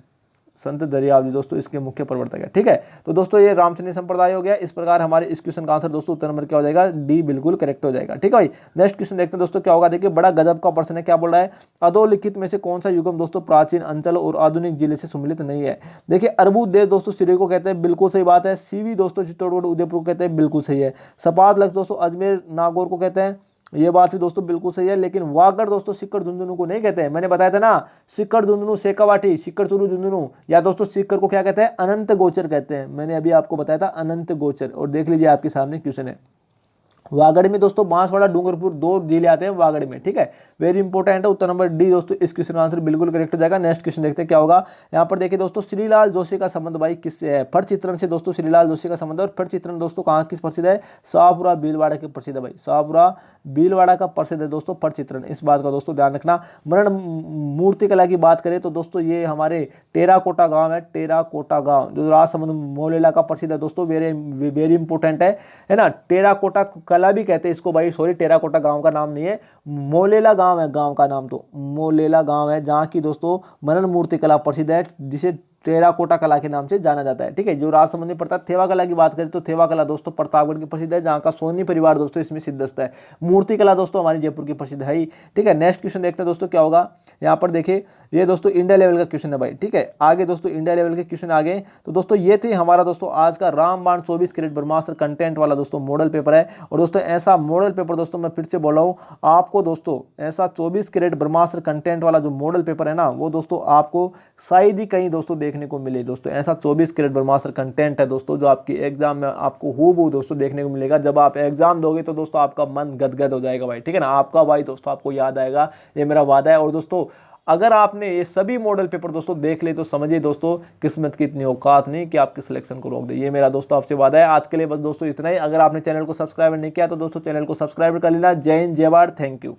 संत दरियाव जी दोस्तों इसके मुख्य प्रवर्तक है। ठीक है, तो दोस्तों ये राम सनेही संप्रदाय हो गया। इस प्रकार हमारे इस क्वेश्चन का आंसर दोस्तों उत्तर नंबर क्या हो जाएगा, डी बिल्कुल करेक्ट हो जाएगा। ठीक है भाई, नेक्स्ट क्वेश्चन देखते हैं दोस्तों क्या होगा। देखिए बड़ा गजब का प्रश्न है, क्या बोल रहा है, अधोलिखित में से कौन सा युगम दोस्तों प्राचीन अंचल और आधुनिक जिले से सम्मिलित नहीं है। देखिए अरबू देश दोस्तों सिरे को कहते हैं, बिल्कुल सही बात है। सीवी दोस्तों चित्तौड़गढ़ उदयपुर को कहते हैं, बिल्कुल सही है। सपाद लक्ष्य दोस्तों अजमेर नागौर को कहते हैं, ये बात भी दोस्तों बिल्कुल सही है। लेकिन वागड़ दोस्तों सिक्कर झुंझुनू को नहीं कहते हैं, मैंने बताया था ना, सिक्कर झुंझुनू शेखावाटी, सिक्कर चुरू झुंझुनू, या दोस्तों सिक्कर को क्या कहते हैं, अनंत गोचर कहते हैं। मैंने अभी आपको बताया था अनंत गोचर। और देख लीजिए आपके सामने क्वेश्चन है। वागड़ में दोस्तों बांसवाड़ा डूंगरपुर 2 जिले आते हैं वागड़ में। ठीक है, वेरी इंपॉर्टेंट है। उत्तर नंबर डी दोस्तों इस क्वेश्चन का आंसर बिल्कुल करेक्ट हो जाएगा। नेक्स्ट क्वेश्चन देखते हैं क्या होगा। यहाँ पर देखिए दोस्तों श्रीलाल जोशी का संबंध भाई किससे है, फट चित्रण से दोस्तों श्रीलाल जोशी का संबंध। और फट चित्रण दोस्तों कहाँ किस प्रसिद्ध है, शाहपुरा भीलवाड़ा के प्रसिद्ध है भाई, शाहपुरा भीलवाड़ा का प्रसिद्ध है दोस्तों फट चित्रण। इस बात का दोस्तों ध्यान रखना। मरण मूर्ति कला की बात करें तो दोस्तों ये हमारे टेराकोटा गांव है, टेराकोटा गांव जो राजसमंद मोलेला का प्रसिद्ध है दोस्तों, वेरी इंपॉर्टेंट है ना। टेराकोटा कला भी कहते हैं इसको भाई, सॉरी टेराकोटा गांव का नाम नहीं है, मोलेला गांव है, गांव का नाम तो मोलेला गांव है, जहां की दोस्तों मरण मूर्ति कला प्रसिद्ध है, जिसे टेराकोटा कला के नाम से जाना जाता है। ठीक है, जो राजसमंद में पड़ता है। थेवा कला की बात करें तो थेवा कला दोस्तों प्रतापगढ़ की प्रसिद्ध है, जहां का सोनी परिवार दोस्तों इसमें सिद्धस्त है। मूर्ति कला दोस्तों हमारी जयपुर की प्रसिद्ध है ही। ठीक है, नेक्स्ट क्वेश्चन देखते हैं दोस्तों क्या होगा। यहाँ पर देखिए ये दोस्तों इंडिया लेवल का क्वेश्चन है भाई। ठीक है, आगे दोस्तों इंडिया लेवल के क्वेश्चन आगे। तो दोस्तों ये थे हमारा दोस्तों आज का रामबाण 24 कैरेट ब्रह्मास्त्र कंटेंट वाला दोस्तों मॉडल पेपर है। और दोस्तों ऐसा मॉडल पेपर दोस्तों मैं फिर से बोल रहा हूँ आपको दोस्तों, ऐसा 24 कैरेट ब्रह्मास्त्र कंटेंट वाला जो मॉडल पेपर है ना, वो दोस्तों आपको शायद ही कहीं दोस्तों देखने को मिले दोस्तों। ऐसा 24 कैरेट ब्रह्मास्त्र कंटेंट है दोस्तों जो आपकी एग्जाम में आपको हूबहू दोस्तों देखने को मिलेगा। जब आप एग्जाम दोगे तो दोस्तों आपका मन गदगद हो जाएगा भाई। ठीक है ना, आपका भाई दोस्तों आपको याद आएगा, ये मेरा वादा है। और दोस्तों अगर आपने ये सभी मॉडल पेपर दोस्तों देख ले तो समझिए दोस्तों किस्मत की इतनी औकात नहीं कि आपके सिलेक्शन को रोक दे। ये मेरा दोस्तों आपसे वादा है। आज के लिए बस दोस्तों इतना ही। अगर आपने चैनल को सब्सक्राइब नहीं किया तो दोस्तों चैनल को सब्सक्राइब कर लेना। जय हिंद, जय भारत, थैंक यू।